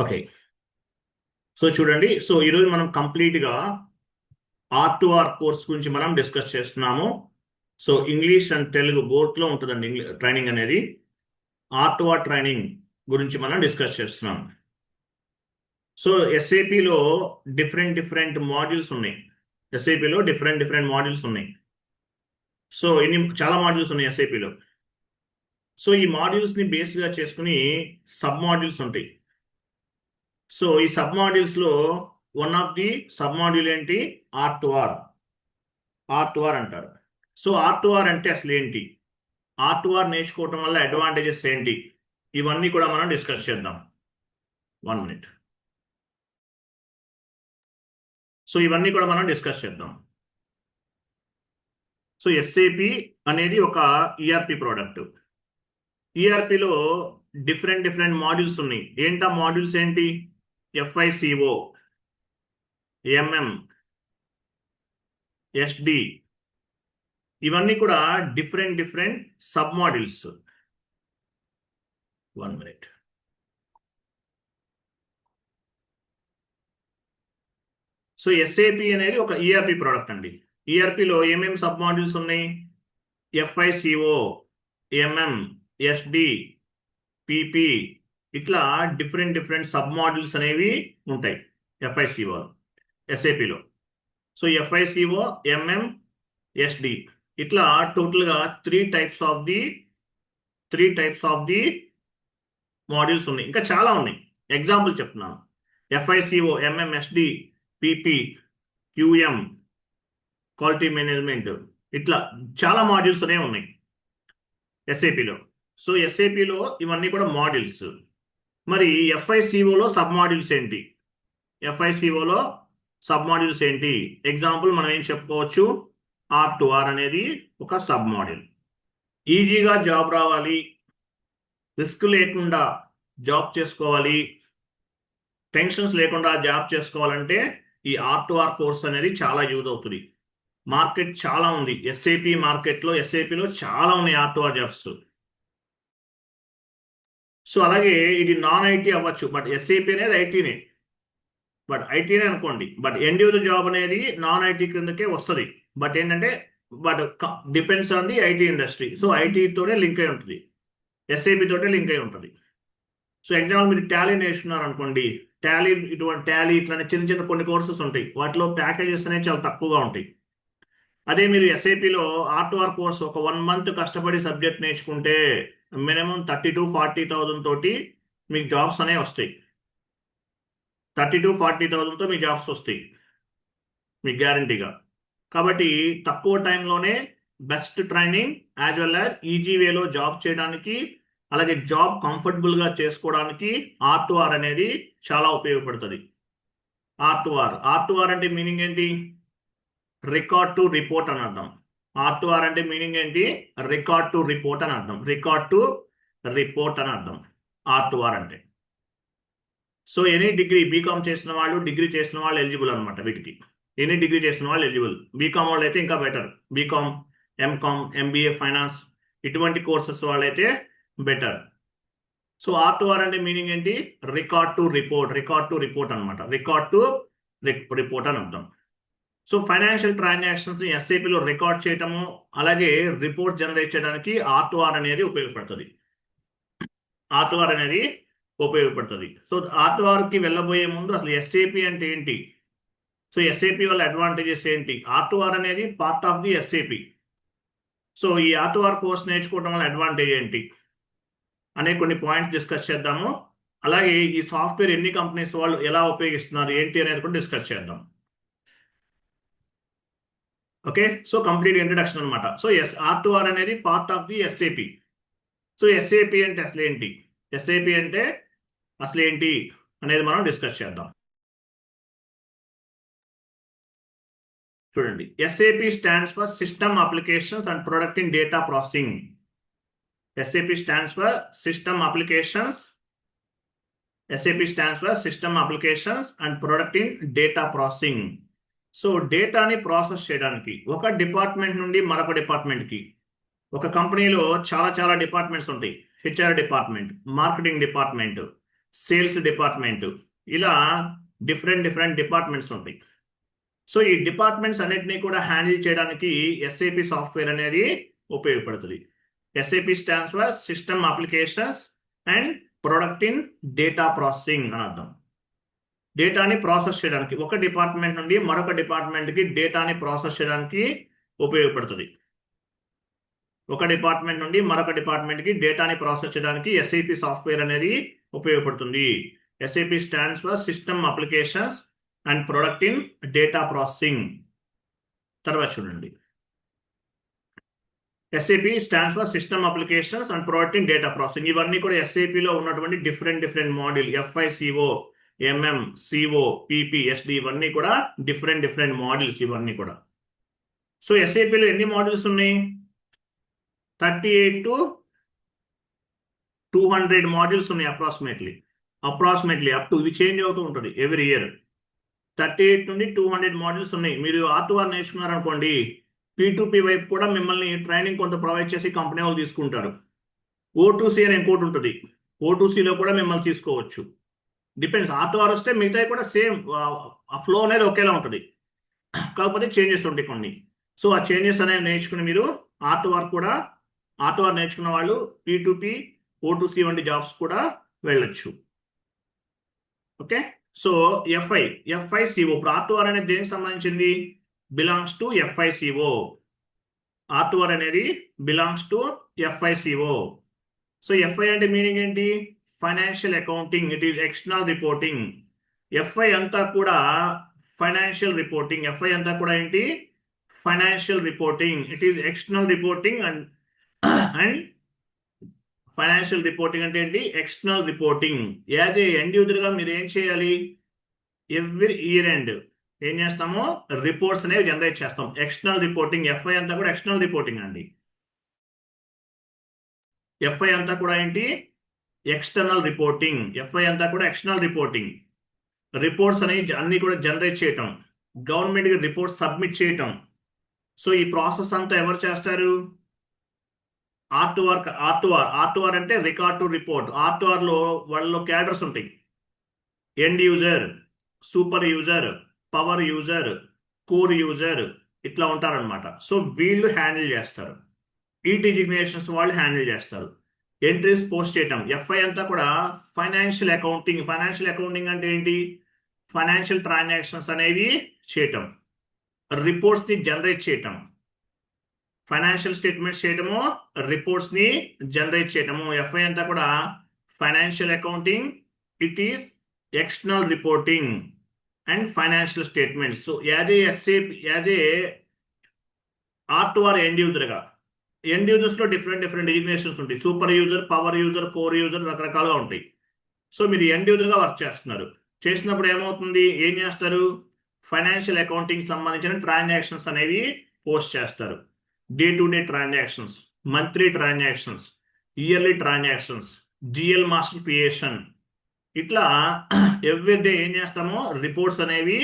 Okay. So చూడండి, so ఈరోజు మనం కంప్లీట్గా R2R కోర్స్ గురించి మనం డిస్కస్ చేస్తున్నాము. సో ఇంగ్లీష్ అండ్ తెలుగు బోత్లో ఉంటుందండి ట్రైనింగ్ అనేది. R2R ట్రైనింగ్ గురించి మనం డిస్కస్ చేస్తున్నాం. సో ఎస్ఏపిలో డిఫరెంట్ మాడ్యూల్స్ ఉన్నాయి. ఎస్ఏపిలో డిఫరెంట్ మాడ్యూల్స్ ఉన్నాయి. సో చాలా మాడ్యూల్స్ ఉన్నాయి ఎస్ఏపిలో. సో ఈ మాడ్యూల్స్ని బేస్గా చేసుకుని సబ్ మాడ్యూల్స్ ఉంటాయి. సో ఈ సబ్ మాడ్యూల్స్ లో one of the sub module ఏంటి? R2R అంటారు. సో R2R అంటే అసలు ఏంటి? R2R నేర్చుకోవటం వల్ల అడ్వాంటేజెస్ ఏంటి? ఇవన్నీ కూడా మనం డిస్కస్ చేద్దాం. 1 minute. సో ఇవన్నీ కూడా మనం డిస్కస్ చేద్దాం. సో SAP అనేది ఒక ERP ప్రోడక్ట్. ERPలో డిఫరెంట్ మాడ్యూల్స్ ఉన్నాయి. ఏంటా మాడ్యూల్స్ ఏంటి? FICO, MM, SD, ఇవన్నీ కూడా different sub modules. 1 minute. So SAP అనేది ఒక ERP ప్రోడక్ట్ అండి. ERPలో ఏమేమి సబ్ మాడ్యూల్స్ ఉన్నాయి? FICO, MM, SD, PP, ఇట్లా డిఫరెంట్ సబ్ మాడ్యూల్స్ అనేవి ఉంటాయి FICO SAPలో. సో FICO, MM, SD ఇట్లా టోటల్గా three types of the modules ఉన్నాయి. ఇంకా చాలా ఉన్నాయి. ఎగ్జాంపుల్ చెప్తున్నాను. FICO, MM, SD, PP, QM, quality management, ఇట్లా చాలా మాడ్యూల్స్ అనేవి ఉన్నాయి SAPలో. సో SAPలో ఇవన్నీ కూడా మాడ్యూల్స్. మరి FICOలో సబ్ మాడ్యూల్స్ ఏంటి? FICOలో సబ్ మాడ్యూల్స్ ఏంటి? ఎగ్జాంపుల్ మనం ఏం చెప్పుకోవచ్చు? R2R అనేది ఒక సబ్ మాడ్యూల్. ఈజీగా జాబ్ రావాలి, రిస్క్ లేకుండా జాబ్ చేసుకోవాలి, టెన్షన్స్ లేకుండా జాబ్ చేసుకోవాలంటే ఈ R2R కోర్స్ అనేది చాలా యూజ్ అవుతుంది. మార్కెట్ చాలా ఉంది. SAPలో చాలా ఉన్నాయి R2R జాబ్స్. సో అలాగే ఇది నాన్ ఐటీ అవ్వచ్చు, బట్ SAP అనేది ఐటీనే. బట్ ఐటీనే అనుకోండి, బట్ ఎండ్ యూజర్ జాబ్ అనేది నాన్ ఐటీ కిందకే వస్తుంది. బట్ ఏంటంటే depends on the IT industry. So ఐటీతోనే లింక్ అయి ఉంటుంది, SAP తోటే లింక్ అయి ఉంటుంది. సో ఎగ్జాంపుల్ మీరు టాలీ నేర్చుకున్నారు అనుకోండి, టాలీ ఇట్లానే చిన్న కొన్ని కోర్సెస్ ఉంటాయి. వాటిలో ప్యాకేజెస్ అనేవి చాలా తక్కువగా ఉంటాయి. అదే మీరు SAPలో R2R కోర్స్ ఒక 1 month కష్టపడి సబ్జెక్ట్ నేర్చుకుంటే మినిమం 30,000 to 40,000 తోటి మీకు జాబ్స్ అనేవి వస్తాయి. 30,000 to 40,000తో మీ జాబ్స్ వస్తాయి మీకు గ్యారంటీగా. కాబట్టి తక్కువ టైంలోనే best training as well as easy వేలో జాబ్ చేయడానికి, అలాగే జాబ్ కంఫర్టబుల్గా చేసుకోవడానికి R2R అనేది చాలా ఉపయోగపడుతుంది. R2R అంటే మీనింగ్ ఏంటి? రికార్డ్ టు రిపోర్ట్ అని అర్థం. R2R అంటే మీనింగ్ ఏంటి? రికార్డ్ టు రిపోర్ట్ అని అర్థం. R2R అంటే. సో ఎనీ డిగ్రీ, బీకామ్ చేసిన వాళ్ళు, డిగ్రీ చేసిన వాళ్ళు ఎలిజిబుల్ అనమాట వీటికి. ఎనీ డిగ్రీ చేసిన వాళ్ళు ఎలిజిబుల్. బీకామ్ వాళ్ళు అయితే ఇంకా better. B Com, MCOM, MBA, finance ఇటువంటి కోర్సెస్ వాళ్ళైతే బెటర్. సో R2R అంటే మీనింగ్ ఏంటి? రికార్డ్ టు రిపోర్ట్ అనమాట. రికార్డ్ టు రిపోర్ట్ అని అర్థం. సో ఫైనాన్షియల్ ట్రాన్సాక్షన్స్ ని SAPలో రికార్డ్ చేయటము, అలాగే రిపోర్ట్ జనరేట్ చేయడానికి R2R అనేది ఉపయోగపడుతుంది. సో R2Rకి వెళ్ళబోయే ముందు అసలు SAP అంటే ఏంటి? సో SAP వల్ల అడ్వాంటేజెస్ ఏంటి? R2R అనేది part of the SAP. So ఈ R2R కోర్స్ నేర్చుకోవడం వల్ల అడ్వాంటేజ్ ఏంటి అనే కొన్ని పాయింట్స్ డిస్కస్ చేద్దాము. అలాగే ఈ సాఫ్ట్వేర్ ఎన్ని కంపెనీస్ వాళ్ళు ఎలా ఉపయోగిస్తున్నారు ఏంటి అనేది కూడా డిస్కస్ చేద్దాం. ఓకే, సో కంప్లీట్ ఇంట్రడక్షన్ అనమాట. సో R2R అనేది part of the SAP. So SAP అంటే అసలు ఏంటి అనేది మనం డిస్కస్ చేద్దాం. చూడండి, SAP stands for system applications and product in data processing. SAP stands for system applications and product in data processing. So డేటాని ప్రాసెస్ చేయడానికి ఒక డిపార్ట్మెంట్ నుండి మరొక డిపార్ట్మెంట్కి, ఒక కంపెనీలో చాలా డిపార్ట్మెంట్స్ ఉంటాయి. HR department, marketing department, sales department, ఇలా డిఫరెంట్ డిపార్ట్మెంట్స్ ఉంటాయి. సో ఈ డిపార్ట్మెంట్స్ అన్నిటినీ కూడా హ్యాండిల్ చేయడానికి ఎస్ఏపి సాఫ్ట్వేర్ అనేది ఉపయోగపడుతుంది. SAP stands for system applications and product in data processing అని అర్థం. డేటాని ప్రాసెస్ చేయడానికి, ఒక డిపార్ట్మెంట్ నుండి మరొక డిపార్ట్మెంట్కి డేటాని ప్రాసెస్ చేయడానికి ఉపయోగపడుతుంది. ఒక డిపార్ట్మెంట్ నుండి మరొక డిపార్ట్మెంట్కి డేటాని ప్రాసెస్ చేయడానికి ఎస్ఏపి సాఫ్ట్వేర్ అనేది ఉపయోగపడుతుంది. SAP stands for system applications and product in data processing. తర్వాత చూడండి, SAP stands for system applications and product in data processing. ఇవన్నీ కూడా ఎస్ఏపిలో ఉన్నటువంటి different module. FICO, MM, CO, PP, SD, ఇవన్నీ కూడా డిఫరెంట్ మాడ్యూల్స్ ఇవన్నీ కూడా. సో ఎస్ఏపిలో ఎన్ని మాడ్యూల్స్ ఉన్నాయి? 38 to 200 మాడ్యూల్స్ ఉన్నాయి అప్రాక్సిమేట్లీ అప్ టు. ఇది చేంజ్ అవుతూ ఉంటుంది ఎవ్రీ ఇయర్. 38 నుండి 200 మాడ్యూల్స్ ఉన్నాయి. మీరు R2R నేర్చుకున్నారనుకోండి, P2P వైపు కూడా మిమ్మల్ని ట్రైనింగ్ కొంత ప్రొవైడ్ చేసి కంపెనీ వాళ్ళు తీసుకుంటారు. O2C అని ఇంకోటి ఉంటుంది, O2Cలో కూడా మిమ్మల్ని తీసుకోవచ్చు. డిపెండ్స్. R2R వస్తే మిగతా కూడా సేమ్, ఆ ఫ్లో అనేది ఒకేలా ఉంటుంది, కాకపోతే చేంజెస్ ఉంటాయి కొన్ని. సో ఆ చేంజెస్ అనేవి నేర్చుకుని మీరు R2R నేర్చుకున్న వాళ్ళు P2P, O2C వంటి జాబ్స్ కూడా వెళ్ళొచ్చు. ఓకే. సో ఎఫ్ఐసిఓ, ఇప్పుడు R2R అనేది దేనికి సంబంధించింది? Belongs to FICO. R2R అనేది belongs to FICO. So FI అంటే మీనింగ్ ఏంటి? Financial accounting. It is external reporting. FI అంతా కూడా ఫైనాన్షియల్ రిపోర్టింగ్. ఎఫ్ఐ అంతా కూడా ఏంటి? Financial reporting. It is external reporting and financial reporting అంటే ఏంటి? External reporting. As a end user గా మీరు ఏం చేయాలి? ఎవ్రీ ఇయర్ ఎండ్ ఏం చేస్తామో రిపోర్ట్స్ అనేవి జనరేట్ చేస్తాం. External reporting. ఎఫ్ఐ అంతా కూడా ఎక్స్టర్నల్ రిపోర్టింగ్ అండి. ఎఫ్ఐ అంతా కూడా ఏంటి? External reporting. ఎఫ్ఐ అంతా కూడా ఎక్స్టర్నల్ రిపోర్టింగ్. రిపోర్ట్స్ అనేవి అన్ని కూడా జనరేట్ చేయటం, గవర్నమెంట్కి రిపోర్ట్స్ సబ్మిట్ చేయటం. సో ఈ ప్రాసెస్ అంతా ఎవరు చేస్తారు? R2R అంటే రికార్డ్ టు రిపోర్ట్. R2R లో వాళ్ళలో క్యాడర్స్ ఉంటాయి. End user, super user, power user, core user, ఇట్లా ఉంటారనమాట. సో వీళ్ళు హ్యాండిల్ చేస్తారు. ఈ డిజిగ్నేషన్స్ వాళ్ళు హ్యాండిల్ చేస్తారు. ఎంట్రీస్ పోస్ట్ చేయటం. ఎఫ్ఐ అంతా కూడా ఫైనాన్షియల్ అకౌంటింగ్. ఫైనాన్షియల్ అకౌంటింగ్ అంటే ఏంటి? ఫైనాన్షియల్ ట్రాన్సాక్షన్స్ అనేవి చేయటం, రిపోర్ట్స్ ని జనరేట్ చేయటం. ఫైనాన్షియల్ స్టేట్మెంట్స్ చేయటము, రిపోర్ట్స్ ని జనరేట్ చేయటము. ఎఫ్ఐ అంతా కూడా financial accounting, it is external reporting and financial statements. So as a R2R end users లో డిఫరెంట్ డిజిగ్నేషన్స్ ఉంటాయి. Super user, power user, core user, రకరకాలుగా ఉంటాయి. సో మీరు ఎండ్ యూజర్ గా వర్క్ చేస్తున్నారు. చేసినప్పుడు ఏమవుతుంది? ఏం చేస్తారు? ఫైనాన్షియల్ అకౌంటింగ్ సంబంధించిన ట్రాన్సాక్షన్స్ అనేవి పోస్ట్ చేస్తారు. Day to day transactions, monthly transactions, yearly transactions, GL master creation, ఇట్లా ఎవ్రీ డే ఏం చేస్తామో రిపోర్ట్స్ అనేవి,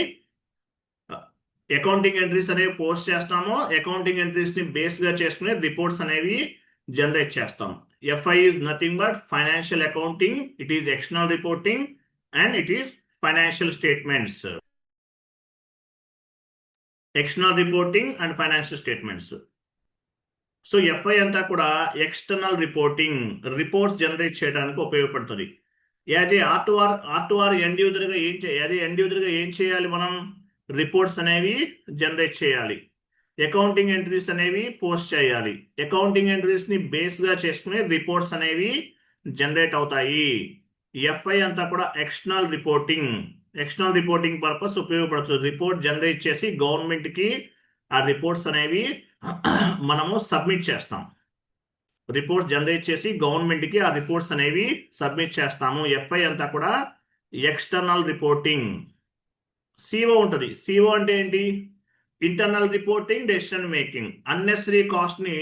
అకౌంటింగ్ ఎంట్రీస్ అనేవి పోస్ట్ చేస్తాము. అకౌంటింగ్ ఎంట్రీస్ ని బేస్ గా చేసుకుని రిపోర్ట్స్ అనేవి జనరేట్ చేస్తాం. FI is nothing but financial accounting, it is external reporting and it is financial statements. External reporting and financial statements. So FI అంతా కూడా ఎక్స్టర్నల్ రిపోర్టింగ్, రిపోర్ట్స్ జనరేట్ చేయడానికి ఉపయోగపడుతుంది. As a R2R end user గా ఏం చేయాలి? మనం reports అనేవి generate చేయాలి, అకౌంటింగ్ ఎంట్రీస్ అనేవి పోస్ట్ చేయాలి. అకౌంటింగ్ ఎంట్రీస్ ని బేస్ గా చేసుకుని రిపోర్ట్స్ అనేవి జనరేట్ అవుతాయి. ఎఫ్ఐ అంతా కూడా ఎక్స్టర్నల్ రిపోర్టింగ్ పర్పస్ ఉపయోగపడుతుంది. రిపోర్ట్ జనరేట్ చేసి గవర్నమెంట్ కి ఆ రిపోర్ట్స్ అనేవి మనము సబ్మిట్ చేస్తాం. రిపోర్ట్స్ జనరేట్ చేసి గవర్నమెంట్ కి ఆ రిపోర్ట్స్ అనేవి సబ్మిట్ చేస్తాము. ఎఫ్ఐ అంతా కూడా ఎక్స్టర్నల్ రిపోర్టింగ్. సిఓ ఉంటుంది. సిఓ అంటే ఏంటి? Internal reporting, decision making. Unnecessary cost ని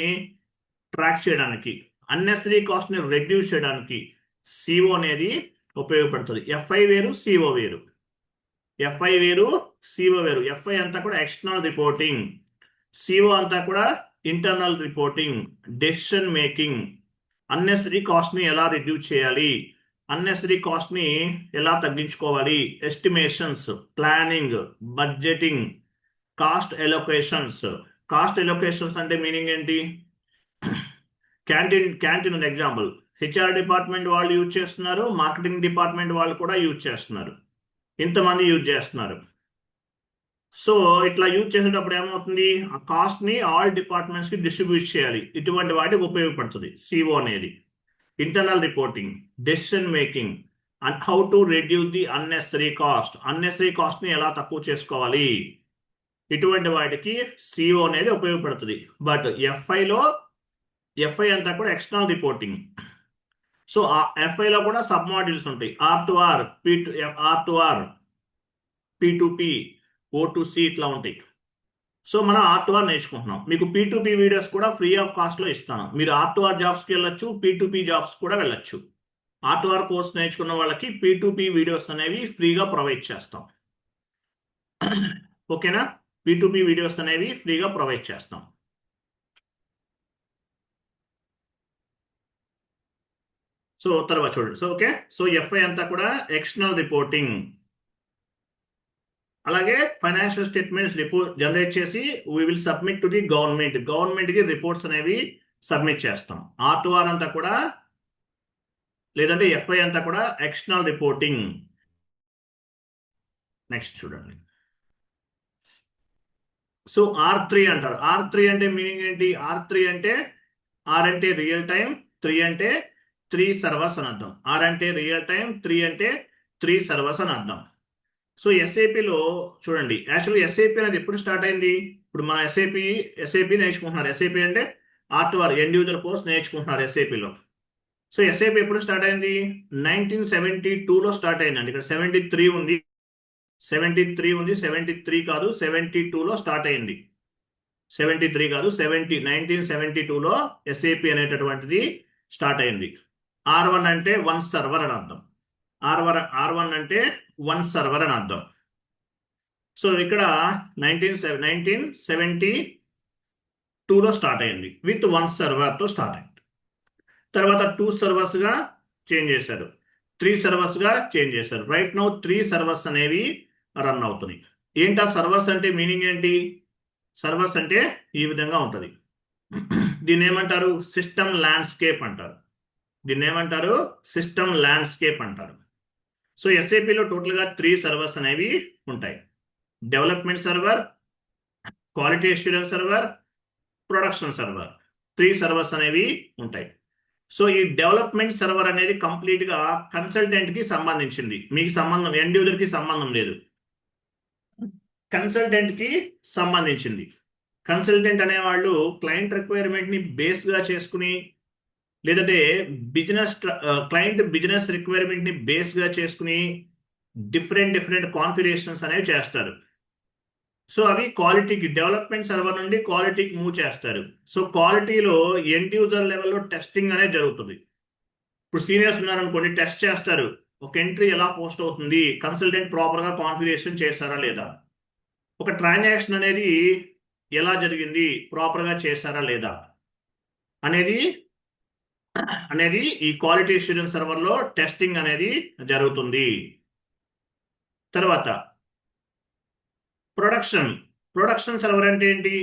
ట్రాక్ చేయడానికి, అన్నెసరీ కాస్ట్ ని రెడ్యూస్ చేయడానికి సిఓ అనేది ఉపయోగపడుతుంది. ఎఫ్ఐ వేరు, సిఓ వేరు. ఎఫ్ఐ అంతా కూడా ఎక్స్టర్నల్ రిపోర్టింగ్, సిఓ అంతా కూడా internal reporting, decision making, unnecessary cost ని ఎలా రిడ్యూస్ చేయాలి, అన్నెసరీ కాస్ట్ ని ఎలా తగ్గించుకోవాలి, estimations, planning, budgeting, cost allocations. Cost allocations అంటే మీనింగ్ ఏంటి? క్యాంటీన్ ఉంది ఎగ్జాంపుల్. హెచ్ఆర్ డిపార్ట్మెంట్ వాళ్ళు యూజ్ చేస్తున్నారు, మార్కెటింగ్ డిపార్ట్మెంట్ వాళ్ళు కూడా యూజ్ చేస్తున్నారు, ఇంతమంది యూజ్ చేస్తున్నారు. సో ఇట్లా యూజ్ చేసేటప్పుడు ఏమవుతుంది, ఆ కాస్ట్ ని ఆల్ డిపార్ట్మెంట్స్ కి డిస్ట్రిబ్యూట్ చేయాలి. ఇటువంటి వాటికి ఉపయోగపడుతుంది సిఓ అనేది. Internal reporting, decision making, and how to reduce the unnecessary cost. Unnecessary cost ని ఎలా తక్కువ చేసుకోవాలి, ఇటువంటి వాటికి సిఓ అనేది ఉపయోగపడుతుంది. బట్ ఎఫ్ఐ అంతా కూడా ఎక్స్టర్నల్ రిపోర్టింగ్. సో ఆ ఎఫ్ఐలో కూడా సబ్ మాడ్యూల్స్ ఉంటాయి. R2R, R2R, P2P, O2C ఇట్లా ఉంటాయి. సో మనం R2R నేర్చుకుంటున్నాం. మీకు P2P వీడియోస్ కూడా ఫ్రీ ఆఫ్ కాస్ట్ లో ఇస్తాను. మీరు R2R జాబ్స్కి వెళ్ళొచ్చు, P2P జాబ్స్ కూడా వెళ్ళొచ్చు. R2R కోర్స్ నేర్చుకున్న వాళ్ళకి P2P వీడియోస్ అనేవి ఫ్రీగా ప్రొవైడ్ చేస్తాం. ఓకేనా? P2P వీడియోస్ అనేవి ఫ్రీగా ప్రొవైడ్ చేస్తాం. సో తర్వాత చూడండి. సో ఓకే, సో ఎఫ్ఐ అంతా కూడా ఎక్స్టర్నల్ రిపోర్టింగ్. అలాగే ఫైనాన్షియల్ స్టేట్మెంట్స్ రిపోర్ట్ జనరేట్ చేసి we will submit to the government కి రిపోర్ట్స్ అనేవి సబ్మిట్ చేస్తాం. R2R అంతా కూడా, లేదంటే ఎఫ్ఐ అంతా కూడా ఎక్స్టర్నల్ రిపోర్టింగ్. నెక్స్ట్ చూడండి. సో R3 అంటారు. R3 అంటే మీనింగ్ ఏంటి? R3 అంటే R అంటే రియల్ టైం, 3 అంటే 3 సర్వర్స్ అని అర్థం. R అంటే రియల్ టైం, 3 అంటే 3 సర్వర్స్ అని అర్థం. సో ఎస్ఏపిలో చూడండి, యాక్చువల్లీ ఎస్ఏపి అనేది ఎప్పుడు స్టార్ట్ అయింది? ఇప్పుడు మన ఎస్ఏపి నేర్చుకుంటున్నారు. ఎస్ఏపి అంటే R2R ఎండ్ యూజర్ కోర్స్ నేర్చుకుంటున్నారు ఎస్ఏపిలో. సో ఎస్ఏపి ఎప్పుడు స్టార్ట్ అయింది? 1972లో స్టార్ట్ అయిందండి. ఇక్కడ 73 ఉంది, 73 కాదు, 72లో స్టార్ట్ అయింది. 73 కాదు, 1972లో ఎస్ఏపి అనేటటువంటిది స్టార్ట్ అయింది. R1 అంటే 1 సర్వర్ అని అర్థం. R1 అంటే 1 సర్వర్ అని అర్థం. సో ఇక్కడ 1972లో స్టార్ట్ అయింది విత్ 1 సర్వర్తో స్టార్ట్ అయింది. తర్వాత 2 సర్వర్స్గా చేంజ్ చేశారు, 3 సర్వర్స్గా చేంజ్ చేశారు. రైట్ నౌ 3 సర్వర్స్ అనేవి రన్ అవుతున్నాయి. ఏంటా సర్వర్స్ అంటే మీనింగ్ ఏంటి? సర్వర్స్ అంటే ఈ విధంగా ఉంటుంది. దీన్ని ఏమంటారు? సిస్టమ్ ల్యాండ్స్కేప్ అంటారు. దీన్ని ఏమంటారు? సిస్టమ్ ల్యాండ్స్కేప్ అంటారు. సో ఎస్ఏపిలో టోటల్గా 3 సర్వర్స్ అనేవి ఉంటాయి. Development server, quality assurance server, production server. 3 servers అనేవి ఉంటాయి. సో ఈ డెవలప్మెంట్ సర్వర్ అనేది కంప్లీట్గా కన్సల్టెంట్కి సంబంధించింది. మీకు సంబంధం, ఎండ్ యూజర్కి సంబంధం లేదు, కన్సల్టెంట్కి సంబంధించింది. కన్సల్టెంట్ అనేవాళ్ళు క్లయింట్ రిక్వైర్మెంట్ని బేస్గా చేసుకుని, లేదంటే క్లయింట్ బిజినెస్ రిక్వైర్మెంట్ని బేస్గా చేసుకుని డిఫరెంట్ కాన్ఫిగరేషన్స్ అనేవి చేస్తారు. సో అవి క్వాలిటీకి, డెవలప్మెంట్ సర్వర్ నుండి క్వాలిటీకి మూవ్ చేస్తారు. సో క్వాలిటీలో ఎండ్ యూజర్ లెవెల్లో టెస్టింగ్ అనేది జరుగుతుంది. ఇప్పుడు సీనియర్స్ ఉన్నారనుకోండి, టెస్ట్ చేస్తారు, ఒక ఎంట్రీ ఎలా పోస్ట్ అవుతుంది, కన్సల్టెంట్ ప్రాపర్గా కాన్ఫిగరేషన్ చేశారా లేదా, ఒక ట్రాన్సాక్షన్ అనేది ఎలా జరిగింది, ప్రాపర్గా చేశారా లేదా అనేది ఈ క్వాలిటీ అష్యూరెన్స్ సర్వర్లో టెస్టింగ్ అనేది జరుగుతుంది. తర్వాత ప్రొడక్షన్ సర్వర్ అంటే ఏంటి?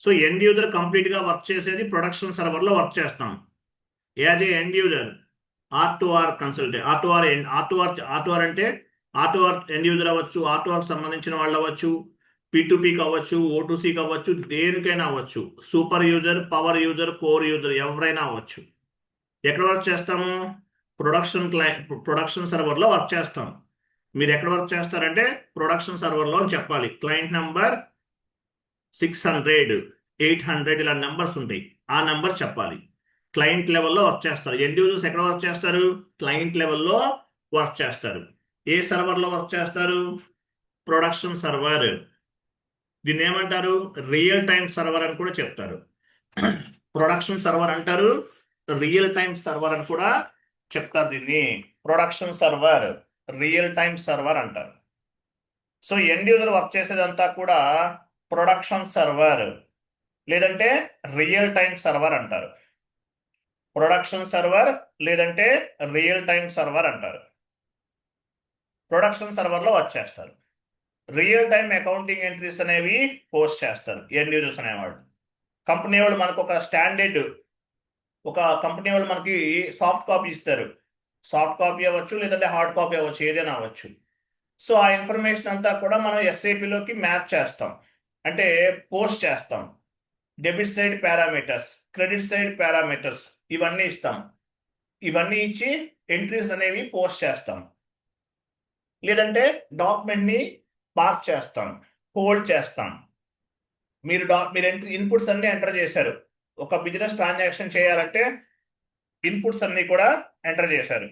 సో ఎండ్ యూజర్ కంప్లీట్గా వర్క్ చేసేది ప్రొడక్షన్ సర్వర్లో వర్క్ చేస్తాం. As a end user R2R consultant, R2R అంటే R2R ఎండ్ యూజర్ అవ్వచ్చు, R2R సంబంధించిన వాళ్ళు అవ్వచ్చు, P2P కావచ్చు, O2C కావచ్చు, దేనికైనా అవ్వచ్చు, super user, power user, core user, ఎవరైనా అవ్వచ్చు. ఎక్కడ వర్క్ చేస్తాము? ప్రొడక్షన్ సర్వర్లో వర్క్ చేస్తాం. మీరు ఎక్కడ వర్క్ చేస్తారంటే ప్రొడక్షన్ సర్వర్లో అని చెప్పాలి. క్లయింట్ నెంబర్ 600, 800 ఇలా నెంబర్స్ ఉంటాయి, ఆ నెంబర్ చెప్పాలి. క్లయింట్ లెవెల్లో వర్క్ చేస్తారు. ఎండ్ యూజర్స్ ఎక్కడ వర్క్ చేస్తారు? క్లయింట్ లెవెల్లో వర్క్ చేస్తారు. ఏ సర్వర్లో వర్క్ చేస్తారు? Production server. దీన్ని ఏమంటారు? రియల్ టైమ్ సర్వర్ అని కూడా చెప్తారు. ప్రొడక్షన్ సర్వర్ అంటారు, రియల్ టైమ్ సర్వర్ అని కూడా చెప్తారు. దీన్ని production server, real time server అంటారు. సో ఎండ్ యూజర్ వర్క్ చేసేదంతా కూడా ప్రొడక్షన్ సర్వర్ లేదంటే రియల్ టైమ్ సర్వర్ అంటారు. ప్రొడక్షన్ సర్వర్ లేదంటే రియల్ టైమ్ సర్వర్ అంటారు. ప్రొడక్షన్ సర్వర్లో వచ్చేస్తారు. రియల్ టైమ్ అకౌంటింగ్ ఎంట్రీస్ అనేవి పోస్ట్ చేస్తారు ఎండ్ యూజర్స్ అనేవాళ్ళు. కంపెనీ వాళ్ళు మనకు ఒక కంపెనీ వాళ్ళు మనకి సాఫ్ట్ కాపీ ఇస్తారు. సాఫ్ట్ కాపీ అవ్వచ్చు లేదంటే హార్డ్ కాపీ అవ్వచ్చు, ఏదైనా అవ్వచ్చు. సో ఆ ఇన్ఫర్మేషన్ అంతా కూడా మనం ఎస్ఏపిలోకి మ్యాప్ చేస్తాం, అంటే పోస్ట్ చేస్తాం. Debit side parameters, credit side parameters ఇవన్నీ ఇస్తాం. ఇవన్నీ ఇచ్చి ఎంట్రీస్ అనేవి పోస్ట్ చేస్తాం. లేదంటే డాక్యుమెంట్ని పార్క్ చేస్తాం, హోల్డ్ చేస్తాం. మీరు ఇన్పుట్స్ అన్ని ఎంటర్ చేశారు. ఒక బిజినెస్ ట్రాన్సాక్షన్ చేయాలంటే ఇన్పుట్స్ అన్ని కూడా ఎంటర్ చేశారు.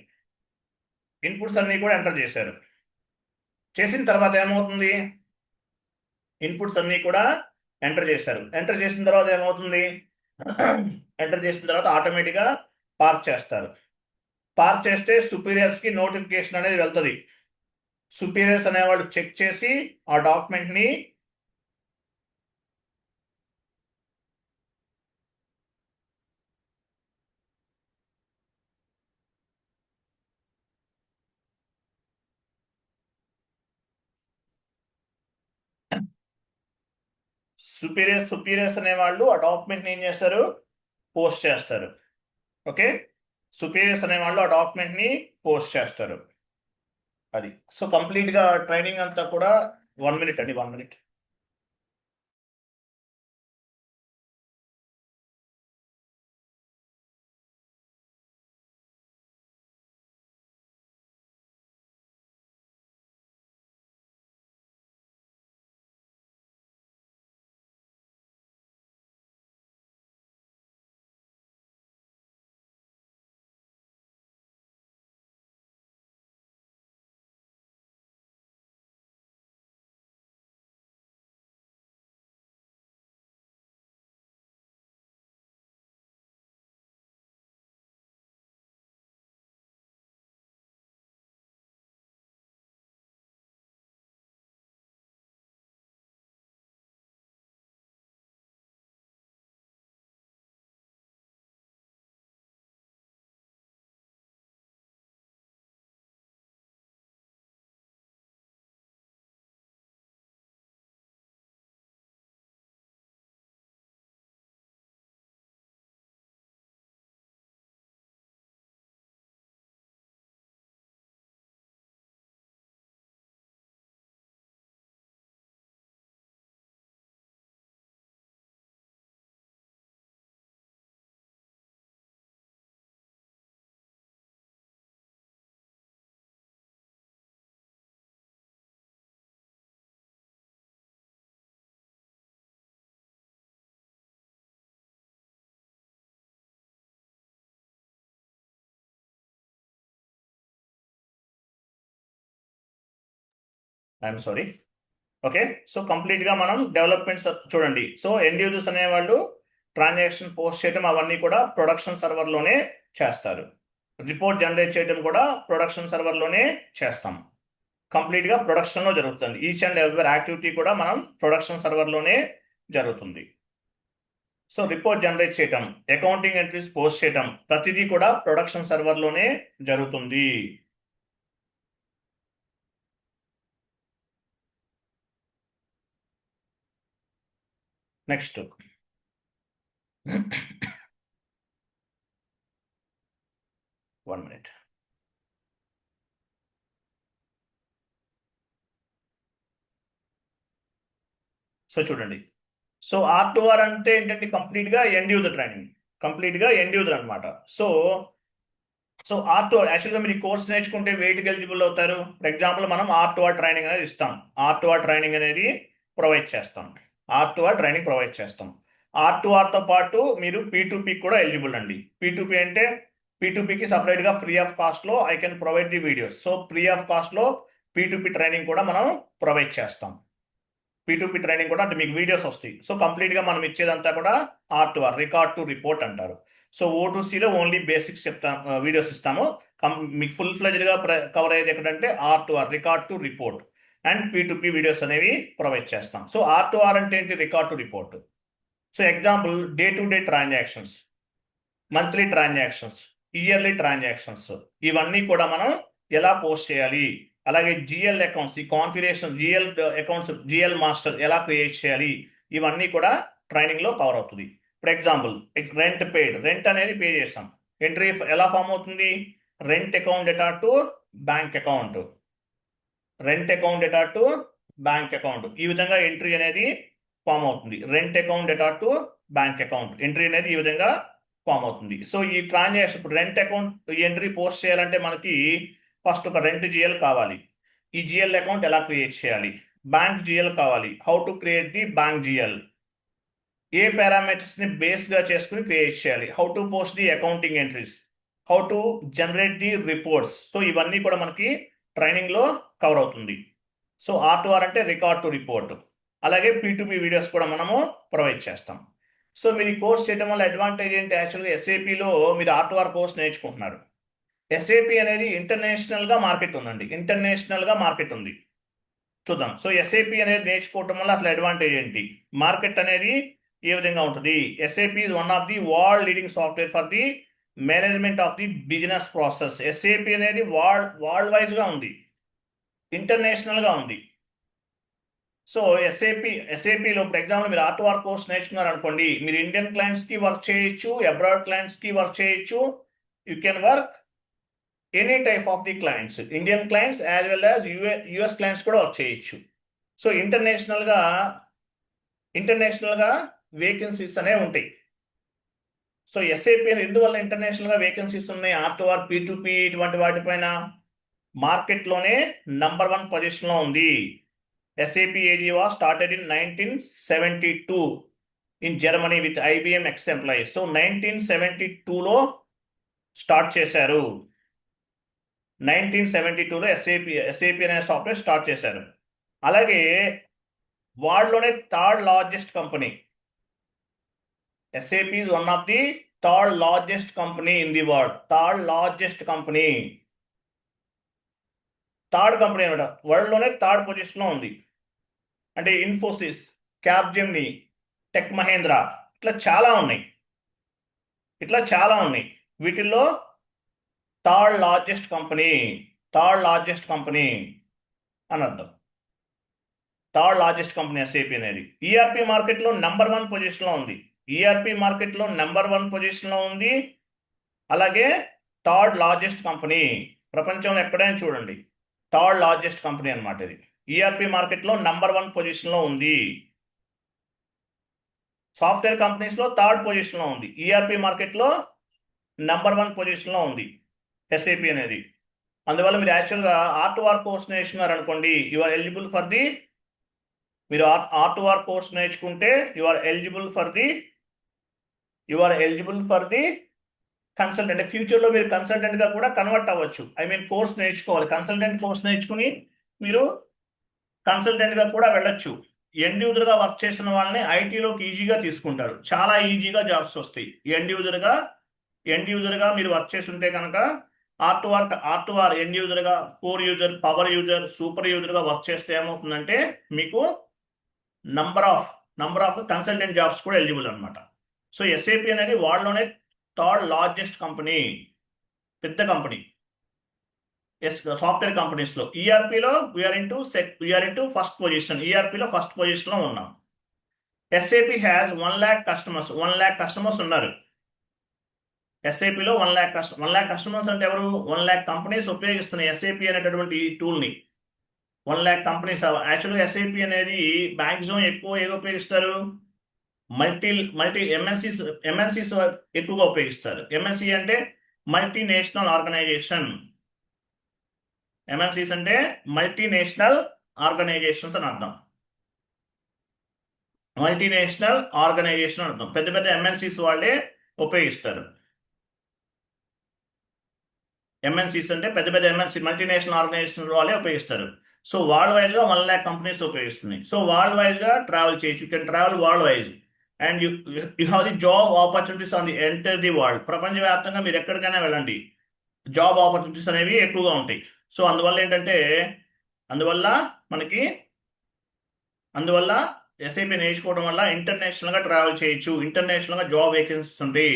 చేసిన తర్వాత ఏమవుతుంది? ఇన్పుట్స్ అన్ని కూడా ఎంటర్ చేశారు. ఎంటర్ చేసిన తర్వాత ఏమవుతుంది? ఎంటర్ చేసిన తర్వాత ఆటోమేటిక్గా పార్క్ చేస్తారు. పార్క్ చేస్తే సుపీరియర్స్కి నోటిఫికేషన్ అనేది వెళ్తుంది. సుపీరియర్స్ అనేవాళ్ళు చెక్ చేసి ఆ డాక్యుమెంట్ని సుపీరియర్స్ అనేవాళ్ళు ఆ డాక్యుమెంట్ని ఏం చేస్తారు? పోస్ట్ చేస్తారు. ఓకే, సుపీరియర్స్ అనేవాళ్ళు ఆ డాక్యుమెంట్ని పోస్ట్ చేస్తారు. అది. సో కంప్లీట్గా ట్రైనింగ్ అంతా కూడా 1 minute అండి, 1 minute. I'm sorry. Okay, so కంప్లీట్గా మనం డెవలప్మెంట్స్ చూడండి. సో ఎండ్ యూజర్స్ అనేవాళ్ళు ట్రాన్సాక్షన్ పోస్ట్ చేయడం అవన్నీ కూడా ప్రొడక్షన్ సర్వర్లోనే చేస్తారు. రిపోర్ట్ జనరేట్ చేయడం కూడా ప్రొడక్షన్ సర్వర్లోనే చేస్తాం. కంప్లీట్గా ప్రొడక్షన్లో జరుగుతుంది. ఈచ్ అండ్ ఎవరి యాక్టివిటీ కూడా మనం ప్రొడక్షన్ సర్వర్లోనే జరుగుతుంది. సో రిపోర్ట్ జనరేట్ చేయటం, అకౌంటింగ్ ఎంట్రీస్ పోస్ట్ చేయటం ప్రతిదీ కూడా ప్రొడక్షన్ సర్వర్లోనే జరుగుతుంది. Next 1 minute. సో చూడండి, సో R2R అంటే ఏంటంటే కంప్లీట్గా ఎండ్ యూజర్ ట్రైనింగ్, కంప్లీట్గా ఎండ్ యూజర్ అనమాట. సో సో R2R యాక్చువల్గా మీరు ఈ కోర్స్ నేర్చుకుంటే వెయిట్కి ఎలిజిబుల్ అవుతారు. ఫర్ ఎగ్జాంపుల్ మనం R2R ట్రైనింగ్ అనేది ఇస్తాం, R2R ట్రైనింగ్ అనేది ప్రొవైడ్ చేస్తాం, R2R ట్రైనింగ్ ప్రొవైడ్ చేస్తాం. R2Rతో పాటు మీరు P2P కూడా ఎలిజిబుల్ అండి. P2P అంటే P2Pకి సపరేట్గా ఫ్రీ ఆఫ్ కాస్ట్లో I can provide the videos. So free of కాస్ట్లో P2P ట్రైనింగ్ కూడా మనం ప్రొవైడ్ చేస్తాం. P2P ట్రైనింగ్ కూడా అంటే మీకు వీడియోస్ వస్తాయి. సో కంప్లీట్గా మనం ఇచ్చేదంతా కూడా R2R, రికార్డ్ టు రిపోర్ట్ అంటారు. సో O2Cలో ఓన్లీ బేసిక్స్ వీడియోస్ ఇస్తాము. మీకు ఫుల్ ఫ్లెజ్డ్గా కవర్ అయ్యేది ఎక్కడంటే R2R, record to report, and P2P videos అనేవి ప్రొవైడ్ చేస్తాం. సో R2R అంటే ఏంటి? Record to report. So example day to day transactions. Monthly transactions, yearly transactions, ఇవన్నీ కూడా మనం ఎలా పోస్ట్ చేయాలి, అలాగే జిఎల్ అకౌంట్స్, ఈ configuration GL accounts, GL master ఎలా క్రియేట్ చేయాలి, ఇవన్నీ కూడా ట్రైనింగ్ లో కవర్ అవుతుంది. For example rent paid, rent అనేది పే చేస్తాం, ఎంట్రీ ఎలా ఫామ్ అవుతుంది, rent account data to bank account, rent account data to bank account, ఈ విధంగా ఎంట్రీ అనేది ఫామ్ అవుతుంది. Rent account data to bank account entry అనేది ఈ విధంగా ఫామ్ అవుతుంది. సో ఈ ట్రాన్సాక్షన్ ఇప్పుడు రెంట్ అకౌంట్ ఎంట్రీ పోస్ట్ చేయాలంటే మనకి ఫస్ట్ ఒక రెంట్ జిఎల్ కావాలి. ఈ జిఎల్ అకౌంట్ ఎలా క్రియేట్ చేయాలి, బ్యాంక్ జిఎల్ కావాలి, how to create the bank GL, A parameters ని బేస్ గా చేసుకుని క్రియేట్ చేయాలి, how to post the accounting entries, how to generate the reports. So ఇవన్నీ కూడా మనకి ట్రైనింగ్ లో కవర్ అవుతుంది. సో R2R అంటే రికార్డ్ టు రిపోర్ట్, అలాగే P2P వీడియోస్ కూడా మనము ప్రొవైడ్ చేస్తాం. సో మీరు ఈ కోర్స్ చేయడం వల్ల అడ్వాంటేజ్ ఏంటి, యాక్చువల్గా ఎస్ఏపిలో మీరు R2R కోర్స్ నేర్చుకుంటున్నారు. ఎస్ఏపి అనేది ఇంటర్నేషనల్ గా మార్కెట్ ఉందండి, ఇంటర్నేషనల్ గా మార్కెట్ ఉంది. చూద్దాం. సో ఎస్ఏపి అనేది నేర్చుకోవటం వల్ల అసలు అడ్వాంటేజ్ ఏంటి, మార్కెట్ అనేది ఏ విధంగా ఉంటుంది. SAP is one of the world leading software for the management of the business process. SAP అనేది వరల్డ్ వైజ్ గా ఉంది, ఇంటర్నేషనల్ గా ఉంది. సో ఎస్ఏపిలో ఫర్ ఎగ్జాంపుల్ మీరు R2R కోర్స్ నేర్చుకున్నారు అనుకోండి, మీరు ఇండియన్ క్లయింట్స్ కి వర్క్ చేయొచ్చు, అబ్రాడ్ క్లయింట్స్ కి వర్క్ చేయొచ్చు. You can work any type of the clients, Indian clients as well as US clients కూడా వర్క్ చేయొచ్చు. సో ఇంటర్నేషనల్ గా వేకెన్సీస్ అనేవి ఉంటాయి. సో ఎస్ఏపి ఎందువల్ల ఇంటర్నేషనల్ గా వేకెన్సీస్ ఉన్నాయి, R2R, P2P ఇటువంటి వాటిపైన మార్కెట్లోనే నంబర్ 1 పొజిషన్ లో ఉంది. SAP AG was started in 1972 in Germany with IBM ex-employees. So 1972లో స్టార్ట్ చేశారు, 1972లో SAP అనే సాఫ్ట్వేర్ స్టార్ట్ చేశారు. అలాగే వరల్డ్లోనే third largest company, SAP is one of the third largest company in the world, third largest company, third company అనమాట, వరల్డ్లోనే third పొజిషన్లో ఉంది. అంటే ఇన్ఫోసిస్, క్యాప్జెమిని, టెక్ మహేంద్ర, ఇట్లా చాలా ఉన్నాయి. వీటిల్లో థర్డ్ లార్జెస్ట్ కంపెనీ అని అర్థం. థర్డ్ లార్జెస్ట్ కంపెనీ SAP అనేది. ఈఆర్పి మార్కెట్లో నంబర్ 1 పొజిషన్లో ఉంది, అలాగే థర్డ్ లార్జెస్ట్ కంపెనీ ప్రపంచంలో ఎక్కడైనా చూడండి, థర్డ్ లార్జెస్ట్ కంపెనీ అనమాట ఇది. ఈఆర్పి మార్కెట్లో నంబర్ 1 పొజిషన్లో ఉంది. సాఫ్ట్వేర్ కంపెనీస్లో థర్డ్ పొజిషన్లో ఉంది, ఈఆర్పి మార్కెట్లో నంబర్ 1 పొజిషన్లో ఉంది SAP అనేది. అందువల్ల మీరు యాక్చువల్గా R2R కోర్స్ నేర్చుకున్నారు అనుకోండి, you are eligible for the, మీరు R2R కోర్స్ నేర్చుకుంటే you are eligible for the consultant. ఫ్యూచర్లో మీరు కన్సల్టెంట్గా కూడా కన్వర్ట్ అవ్వచ్చు. కోర్స్ నేర్చుకోవాలి, కన్సల్టెంట్ కోర్స్ నేర్చుకుని మీరు కన్సల్టెంట్గా కూడా వెళ్ళొచ్చు. ఎండ్ యూజర్గా వర్క్ చేసిన వాళ్ళని ఐటీలోకి ఈజీగా తీసుకుంటారు, చాలా ఈజీగా జాబ్స్ వస్తాయి. ఎండ్ యూజర్గా మీరు వర్క్ చేస్తుంటే కనుక R2R end యూజర్గా, core user, power user, super యూజర్గా work చేస్తే ఏమవుతుందంటే మీకు నంబర్ ఆఫ్ కన్సల్టెంట్ జాబ్స్ కూడా ఎలిజిబుల్ అనమాట. సో SAP అనేది వరల్డ్లోనే థర్డ్ లార్జెస్ట్ కంపెనీ, పెద్ద కంపెనీ సాఫ్ట్వేర్ కంపెనీస్ లో. ఈఆర్పిలో we are into first position, ఈఆర్పిలో first position లో ఉన్నాం. SAP has 1 lakh customers, 1 lakh customers ఉన్నారు. SAPలో 1 lakh కస్టమర్స్ అంటే ఎవరు, 1 lakh కంపెనీస్ ఉపయోగిస్తున్నాయి SAP అనేటటువంటి ఈ టూల్ ని. 1 lakh కంపెనీస్. యాక్చువల్గా SAP అనేది మ్యాక్సిమం ఎక్కువ ఏదో ఉపయోగిస్తారు, మల్టీ ఎంఎన్సీస్ ఎక్కువగా ఉపయోగిస్తారు. MNC అంటే మల్టీనేషనల్ ఆర్గనైజేషన్, MNCs అంటే మల్టీనేషనల్ ఆర్గనైజేషన్స్ అని అర్థం. పెద్ద పెద్ద MNCs వాళ్ళే ఉపయోగిస్తారు. MNCs అంటే పెద్ద పెద్ద మల్టీనేషనల్ ఆర్గనైజేషన్ వాళ్ళే ఉపయోగిస్తారు. సో వరల్డ్ వైజ్ గా 1 lakh కంపెనీస్ ఉపయోగిస్తున్నాయి. సో వరల్డ్ వైజ్ గా ట్రావెల్ చేయొచ్చు, you can travel world wise and you have the job opportunities on the entire the world. ప్రపంచవ్యాప్తంగా మీరు ఎక్కడికైనా వెళ్ళండి, జాబ్ ఆపర్చునిటీస్ అనేవి ఎక్కువగా ఉంటాయి. సో అందువల్ల SAP నేర్చుకోవడం వల్ల ఇంటర్నేషనల్ గా ట్రావెల్ చేయొచ్చు, ఇంటర్నేషనల్ గా జాబ్ వేకెన్సీస్ ఉంటాయి.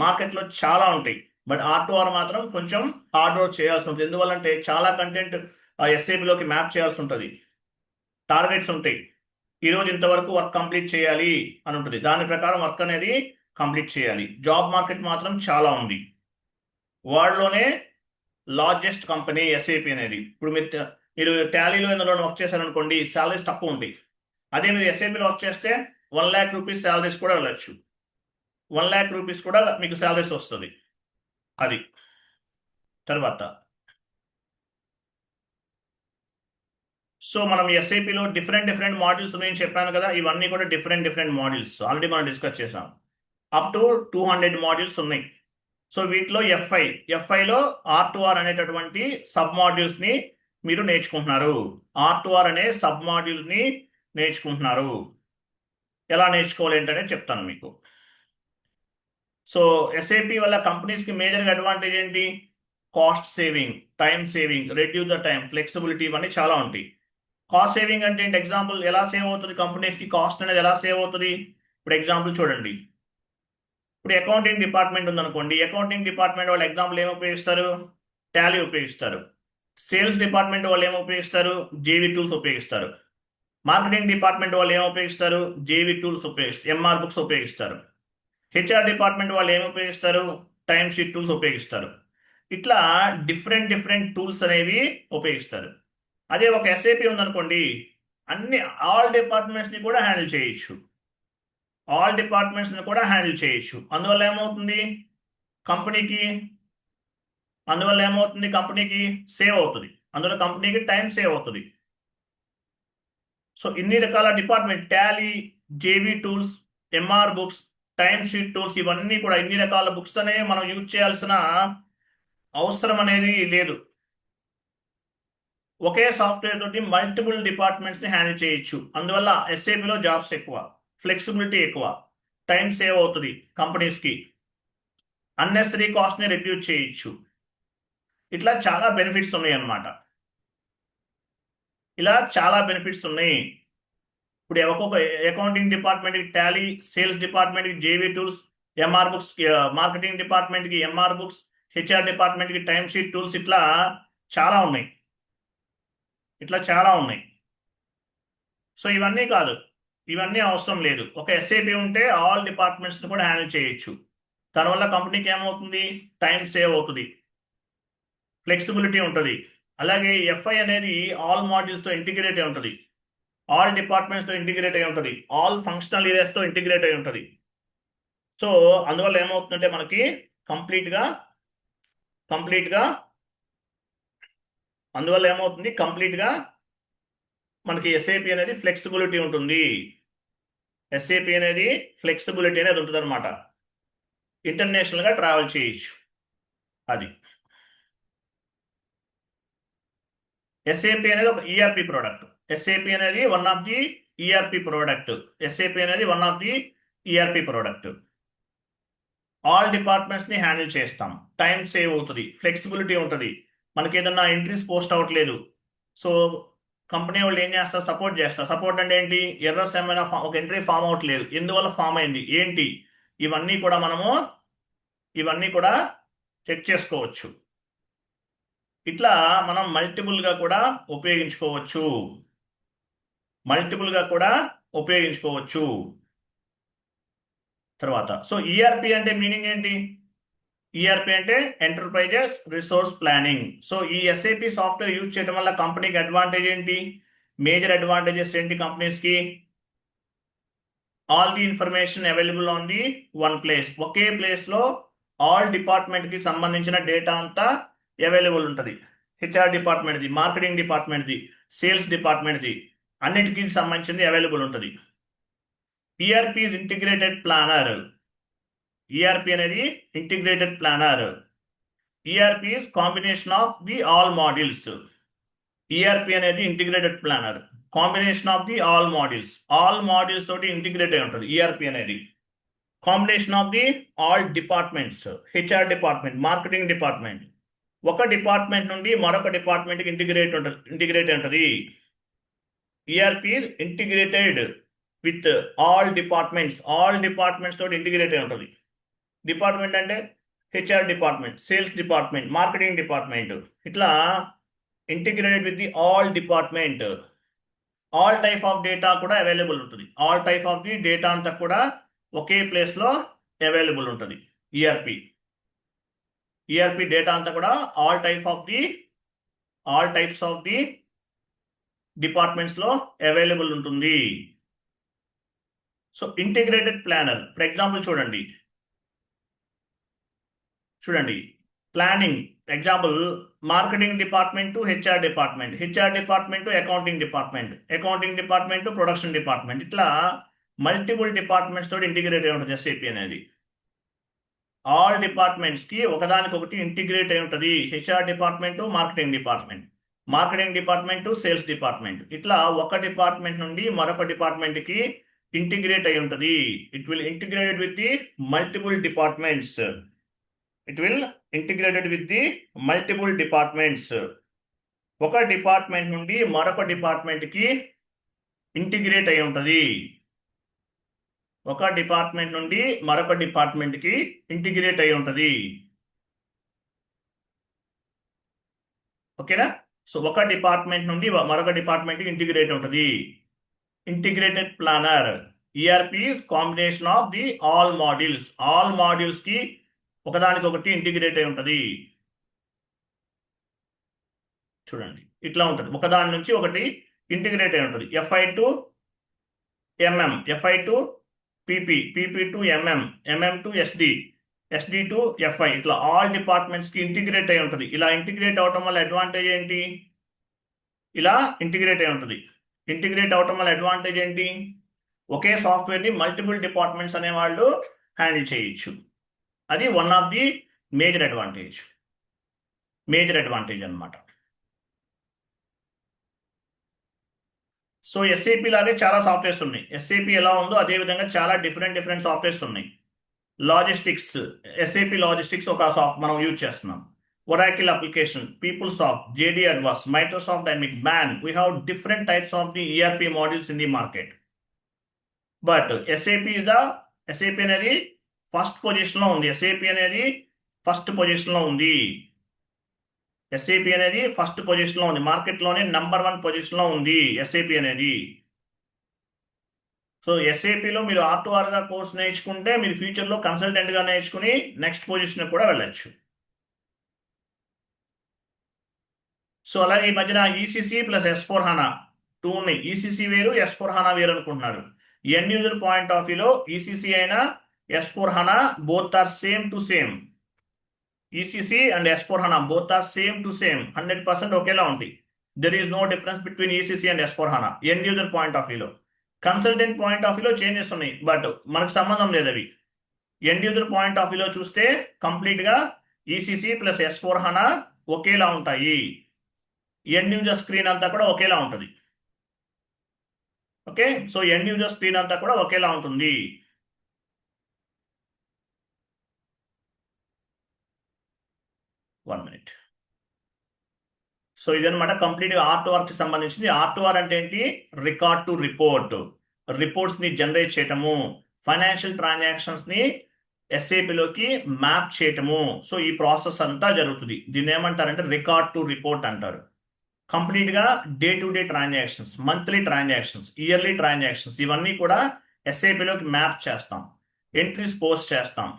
మార్కెట్లో చాలా ఉంటాయి. బట్ R2R మాత్రం కొంచెం హార్డ్ వర్క్ చేయాల్సి ఉంటుంది. ఎందువల్లంటే చాలా కంటెంట్ SAPలోకి మ్యాప్ చేయాల్సి ఉంటుంది. టార్గెట్స్ ఉంటాయి. ఈరోజు ఇంతవరకు వర్క్ కంప్లీట్ చేయాలి అని ఉంటుంది. దాని ప్రకారం వర్క్ అనేది కంప్లీట్ చేయాలి. జాబ్ మార్కెట్ మాత్రం చాలా ఉంది. వరల్డ్లోనే లార్జెస్ట్ కంపెనీ SAP అనేది. ఇప్పుడు మీరు టాలీలో ఎందులో వర్క్ చేశారనుకోండి, శాలరీస్ తక్కువ ఉంటాయి. అదే మీరు SAPలో వర్క్ చేస్తే 1,00,000 రూపీస్ శాలరీస్ కూడా వెళ్ళచ్చు. 1,00,000 రూపీస్ కూడా మీకు శాలరీస్ వస్తుంది. అది తర్వాత సో మనం SAPలో డిఫరెంట్ మాడ్యూల్స్ ఉన్నాయని చెప్పాను కదా, ఇవన్నీ కూడా డిఫరెంట్ మాడ్యూల్స్ ఆల్రెడీ మనం డిస్కస్ చేసాం. అప్ టు 200 మాడ్యూల్స్ ఉన్నాయి. సో వీటిలో ఎఫ్ఐలో R2R అనేటటువంటి సబ్ మాడ్యూల్స్ ని మీరు నేర్చుకుంటున్నారు. R2R అనే సబ్ మాడ్యూల్స్ ని నేర్చుకుంటున్నారు. ఎలా నేర్చుకోవాలి ఏంటనే చెప్తాను మీకు. సో SAP వల్ల కంపెనీస్కి మేజర్గా అడ్వాంటేజ్ ఏంటి? Cost saving, time saving, reduce the time, flexibility, ఇవన్నీ చాలా ఉంటాయి. కాస్ట్ సేవింగ్ అంటే ఏంటి? ఎగ్జాంపుల్ ఎలా సేవ్ అవుతుంది కంపెనీస్కి కాస్ట్ అనేది ఎలా సేవ్ అవుతుంది? ఇప్పుడు ఎగ్జాంపుల్ చూడండి. ఇప్పుడు అకౌంటింగ్ డిపార్ట్మెంట్ ఉందనుకోండి, అకౌంటింగ్ డిపార్ట్మెంట్ వాళ్ళు ఎగ్జాంపుల్ ఏమి ఉపయోగిస్తారు? టాలీ ఉపయోగిస్తారు. సేల్స్ డిపార్ట్మెంట్ వాళ్ళు ఏమి ఉపయోగిస్తారు? JV టూల్స్ ఉపయోగిస్తారు. మార్కెటింగ్ డిపార్ట్మెంట్ వాళ్ళు ఏమి ఉపయోగిస్తారు? JV టూల్స్ ఉపయోగిస్తారు, MR బుక్స్ ఉపయోగిస్తారు. HR డిపార్ట్మెంట్ వాళ్ళు ఏమి ఉపయోగిస్తారు? టైమ్ షీట్ టూల్స్ ఉపయోగిస్తారు. ఇట్లా డిఫరెంట్ టూల్స్ అనేవి ఉపయోగిస్తారు. అదే ఒక SAP ఉందనుకోండి, ఆల్ డిపార్ట్మెంట్స్ని కూడా హ్యాండిల్ చేయొచ్చు. అందువల్ల ఏమవుతుంది? కంపెనీకి సేవ్ అవుతుంది. అందులో కంపెనీకి టైం సేవ్ అవుతుంది. సో ఇన్ని రకాల department, Tally, JV tools, MR books, time sheet tools, ఇవన్నీ కూడా ఇన్ని రకాల బుక్స్ అనేవి మనం యూజ్ చేయాల్సిన అవసరం అనేది లేదు. ఒకే సాఫ్ట్వేర్ తోటి మల్టిపుల్ డిపార్ట్మెంట్స్ ని హ్యాండిల్ చేయొచ్చు. అందువల్ల SAPలో జాబ్స్ ఎక్కువ, ఫ్లెక్సిబిలిటీ ఎక్కువ, టైం సేవ్ అవుతుంది కంపెనీస్కి, అన్నెసరీ కాస్ట్ ని రెడ్యూస్ చేయొచ్చు. ఇట్లా చాలా బెనిఫిట్స్ ఉన్నాయి అన్నమాట. ఇప్పుడు ఒక్కొక్క అకౌంటింగ్ డిపార్ట్మెంట్కి టాలీ, సేల్స్ డిపార్ట్మెంట్కి JV tools, MR books, marketing డిపార్ట్మెంట్కి MR బుక్స్, HR డిపార్ట్మెంట్కి టైమ్ షీట్ టూల్స్, ఇట్లా చాలా ఉన్నాయి. సో ఇవన్నీ అవసరం లేదు. ఒక SAP ఉంటే ఆల్ డిపార్ట్మెంట్స్ కూడా హ్యాండిల్ చేయొచ్చు. దానివల్ల కంపెనీకి ఏమవుతుంది? టైం సేవ్ అవుతుంది, ఫ్లెక్సిబిలిటీ ఉంటుంది. అలాగే FI అనేది ఆల్ మాడ్యూల్స్తో ఇంటిగ్రేట్ అయి ఉంటుంది, ఆల్ డిపార్ట్మెంట్స్తో ఇంటిగ్రేట్ అయి ఉంటుంది, ఆల్ ఫంక్షనల్ ఏరియాస్తో ఇంటిగ్రేట్ అయి ఉంటుంది. సో అందువల్ల ఏమవుతుందంటే మనకి కంప్లీట్గా మనకి SAP అనేది ఫ్లెక్సిబిలిటీ ఉంటుంది. ఉంటుంది అనమాట. ఇంటర్నేషనల్గా ట్రావెల్ చేయొచ్చు. అది SAP అనేది ఒక ERP ప్రోడక్ట్. SAP అనేది one of the ERP product. All departments ని హ్యాండిల్ చేస్తాం, టైం సేవ్ అవుతుంది, ఫ్లెక్సిబిలిటీ ఉంటుంది. మనకి ఏదన్నా ఎంట్రీస్ పోస్ట్ అవ్వట్లేదు, సో కంపెనీ వాళ్ళు ఏం చేస్తారు? సపోర్ట్ అంటే ఏంటి? ఎర్రర్స్ ఏమైనా ఒక ఎంట్రీ ఫామ్ అవ్వట్లేదు, ఎందువల్ల ఫామ్ అయింది ఏంటి, ఇవన్నీ కూడా చెక్ చేసుకోవచ్చు. ఇట్లా మనం మల్టిపుల్గా కూడా ఉపయోగించుకోవచ్చు. తర్వాత సో ERP అంటే మీనింగ్ ఏంటి? ERP అంటే ఎంటర్ప్రైజెస్ రిసోర్స్ ప్లానింగ్. సో ఈ SAP సాఫ్ట్వేర్ యూజ్ చేయడం వల్ల కంపెనీకి అడ్వాంటేజ్ ఏంటి? మేజర్ అడ్వాంటేజెస్ ఏంటి కంపెనీస్కి? All the information available on the one place. ఒకే ప్లేస్లో ఆల్ డిపార్ట్మెంట్కి సంబంధించిన డేటా అంతా అవైలబుల్ ఉంటుంది. HR డిపార్ట్మెంట్ది, మార్కెటింగ్ డిపార్ట్మెంట్ది, సేల్స్ డిపార్ట్మెంట్ది, అన్నిటికీ సంబంధించింది అవైలబుల్ ఉంటుంది. ERP is integrated planner. ERP అనేది integrated planner. ERP is combination of the all modules. ERP అనేది integrated planner, combination of the all modules తోటి ఇంటిగ్రేట్ అయి ఉంటుంది. ERP అనేది combination of the all departments, HR department, marketing department, ఒక department నుండి మరొక డిపార్ట్మెంట్కి ఇంటిగ్రేట్ ఉంటుంది. ERP is integrated with all departments తోటి ఇంటిగ్రేట్ అయి ఉంటుంది. డిపార్ట్మెంట్ అంటే HR department, sales department, marketing department, ఇట్లా integrated with the all department. All type of data కూడా అవైలబుల్ ఉంటుంది. All type of the data అంతా కూడా ఒకే ప్లేస్లో అవైలబుల్ ఉంటుంది. ఈఆర్పి డేటా అంతా కూడా ఆల్ టైప్స్ ఆఫ్ ది డిపార్ట్మెంట్స్లో అవైలబుల్ ఉంటుంది. So integrated planner for example చూడండి planning example marketing department to HR department to accounting department to production department, ఇట్లా మల్టిపుల్ డిపార్ట్మెంట్స్ తోటి ఇంటిగ్రేట్ అయి ఉంటుంది ఎస్ఏపి అనేది. ఆల్ డిపార్ట్మెంట్స్ కి ఒకదానికొకటి ఇంటిగ్రేట్ అయి ఉంటుంది. HR department marketing department sales department, ఇట్లా ఒక డిపార్ట్మెంట్ నుండి మరొక డిపార్ట్మెంట్ కి ఇంటిగ్రేట్ అయి ఉంటుంది. It will integrated with the multiple departments. ఒక డిపార్ట్మెంట్ నుండి మరొక డిపార్ట్మెంట్ కి ఇంటిగ్రేట్ అయి ఉంటుంది. ఓకేనా? సో ఒక డిపార్ట్మెంట్ నుండి మరొక డిపార్ట్మెంట్ కి ఇంటిగ్రేట్ ఉంటుంది. Integrated planner ERP combination of the all modules కి ఒకదానికొకటి ఇంటిగ్రేట్ అయి ఉంటుంది. చూడండి ఇట్లా ఉంటుంది, ఒకదాని నుంచి ఒకటి ఇంటిగ్రేట్ అయి ఉంటుంది. FI to MM, FI to PP, PP to MM, MM to SD to FI, ఇట్లా ఆల్ డిపార్ట్మెంట్స్ కి ఇంటిగ్రేట్ అయి ఉంటుంది. ఇలా ఇంటిగ్రేట్ అవటం వల్ల అడ్వాంటేజ్ ఏంటి? ఒకే సాఫ్ట్వేర్ని మల్టిపుల్ డిపార్ట్మెంట్స్ అనే వాళ్ళు హ్యాండిల్ చేయొచ్చు. అది one of the major advantage అనమాట. సో ఎస్ఏపి లాగే చాలా సాఫ్ట్వేర్స్ ఉన్నాయి. ఎస్ఏపి ఎలా ఉందో అదే విధంగా చాలా డిఫరెంట్ సాఫ్ట్వేర్స్ ఉన్నాయి. లాజిస్టిక్స్, ఎస్ఏపి లాజిస్టిక్స్ ఒక మనం యూజ్ చేస్తున్నాం. Oracle application, PeopleSoft, JD Advance, Microsoft Dynamics, BAN. We have different types of the ERP modules in the market. But SAP అనేది ఫస్ట్ పొజిషన్ లో ఉంది. SAP అనేది ఫస్ట్ పొజిషన్ లో ఉంది. మార్కెట్ లోనే నంబర్ 1 పొజిషన్ లో ఉంది SAP అనేది. సో ఎస్ఏపిలో మీరు R2R గా కోర్స్ నేర్చుకుంటే మీరు ఫ్యూచర్ లో కన్సల్టెంట్ గా నేర్చుకుని నెక్స్ట్ పొజిషన్ కూడా వెళ్ళొచ్చు. సో అలాగే ఈ మధ్యన ఈసీసీ ప్లస్ S/4HANA 2 ఉన్నాయి. ఈసీసీ వేరు, S/4HANA వేరు అనుకుంటున్నారు. ఎండ్ యూజర్ పాయింట్ ఆఫ్ వ్యూలో ఈసీసీ అయినా S/4HANA both are same to same. ECC and S/4HANA both are same to same, 100% ఒకేలా ఉంటాయి. There is no difference between ECC and S/4HANA end user point of వ్యూలో. Consultant point of వ్యూలో changes ఉన్నాయి, but మనకు సంబంధం లేదు అవి. End user point of వ్యూలో చూస్తే కంప్లీట్ గా ఈసీసీ ప్లస్ S/4HANA ఒకేలా ఉంటాయి. ఎండ్ యూజర్ స్క్రీన్ అంతా కూడా ఒకేలా ఉంటుంది. Okay, so end user screen అంతా కూడా ఒకేలా ఉంటుంది. One minute. సో ఇదనమాట కంప్లీట్ R2R కి సంబంధించింది. R2R అంటే ఏంటి? Record to report. రిపోర్ట్స్ ని జనరేట్ చేయటము, ఫైనాన్షియల్ ట్రాన్సాక్షన్స్ ని ఎస్ఏపిలోకి మ్యాప్ చేయటము. సో ఈ ప్రాసెస్ అంతా జరుగుతుంది. దీన్ని ఏమంటారంటే రికార్డ్ టు రిపోర్ట్ అంటారు. కంప్లీట్ గా day to day transactions, monthly transactions, yearly transactions, ఇవన్నీ కూడా ఎస్ఏపిలోకి మ్యాప్ చేస్తాం. ఎంట్రీస్ పోస్ట్ చేస్తాం,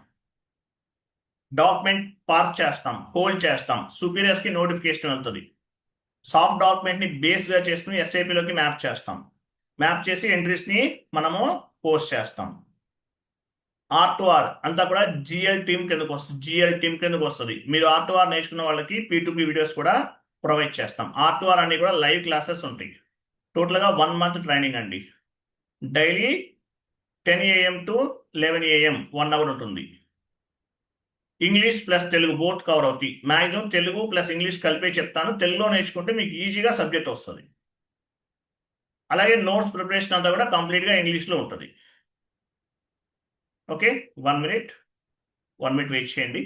డాక్యుమెంట్ పార్క్ చేస్తాం, హోల్డ్ చేస్తాం, సుపీరియర్స్ కి నోటిఫికేషన్ వెళ్తుంది. సాఫ్ట్ డాక్యుమెంట్ ని బేస్ గా చేసుకుని ఎస్ఏపిలోకి మ్యాప్ చేస్తాం. మ్యాప్ చేసి ఎంట్రీస్ ని మనము పోస్ట్ చేస్తాం. R2R అంతా కూడా జిఎల్ టీమ్ కిందకు వస్తుంది. మీరు R2R నేర్చుకున్న వాళ్ళకి P2P వీడియోస్ కూడా ప్రొవైడ్ చేస్తాం. R2R అన్ని కూడా లైవ్ క్లాసెస్ ఉంటాయి. టోటల్గా 1 month ట్రైనింగ్ అండి. Daily 10 AM to 11 AM 1 hour ఉంటుంది. English plus Telugu both cover అవుతాయి. మ్యాక్సిమం తెలుగు ప్లస్ ఇంగ్లీష్ కలిపే చెప్తాను. తెలుగులో నేర్చుకుంటే మీకు ఈజీగా సబ్జెక్ట్ వస్తుంది. అలాగే నోట్స్ ప్రిపరేషన్ అంతా కూడా కంప్లీట్గా ఇంగ్లీష్లో ఉంటుంది. ఓకే, 1 minute వెయిట్ చేయండి.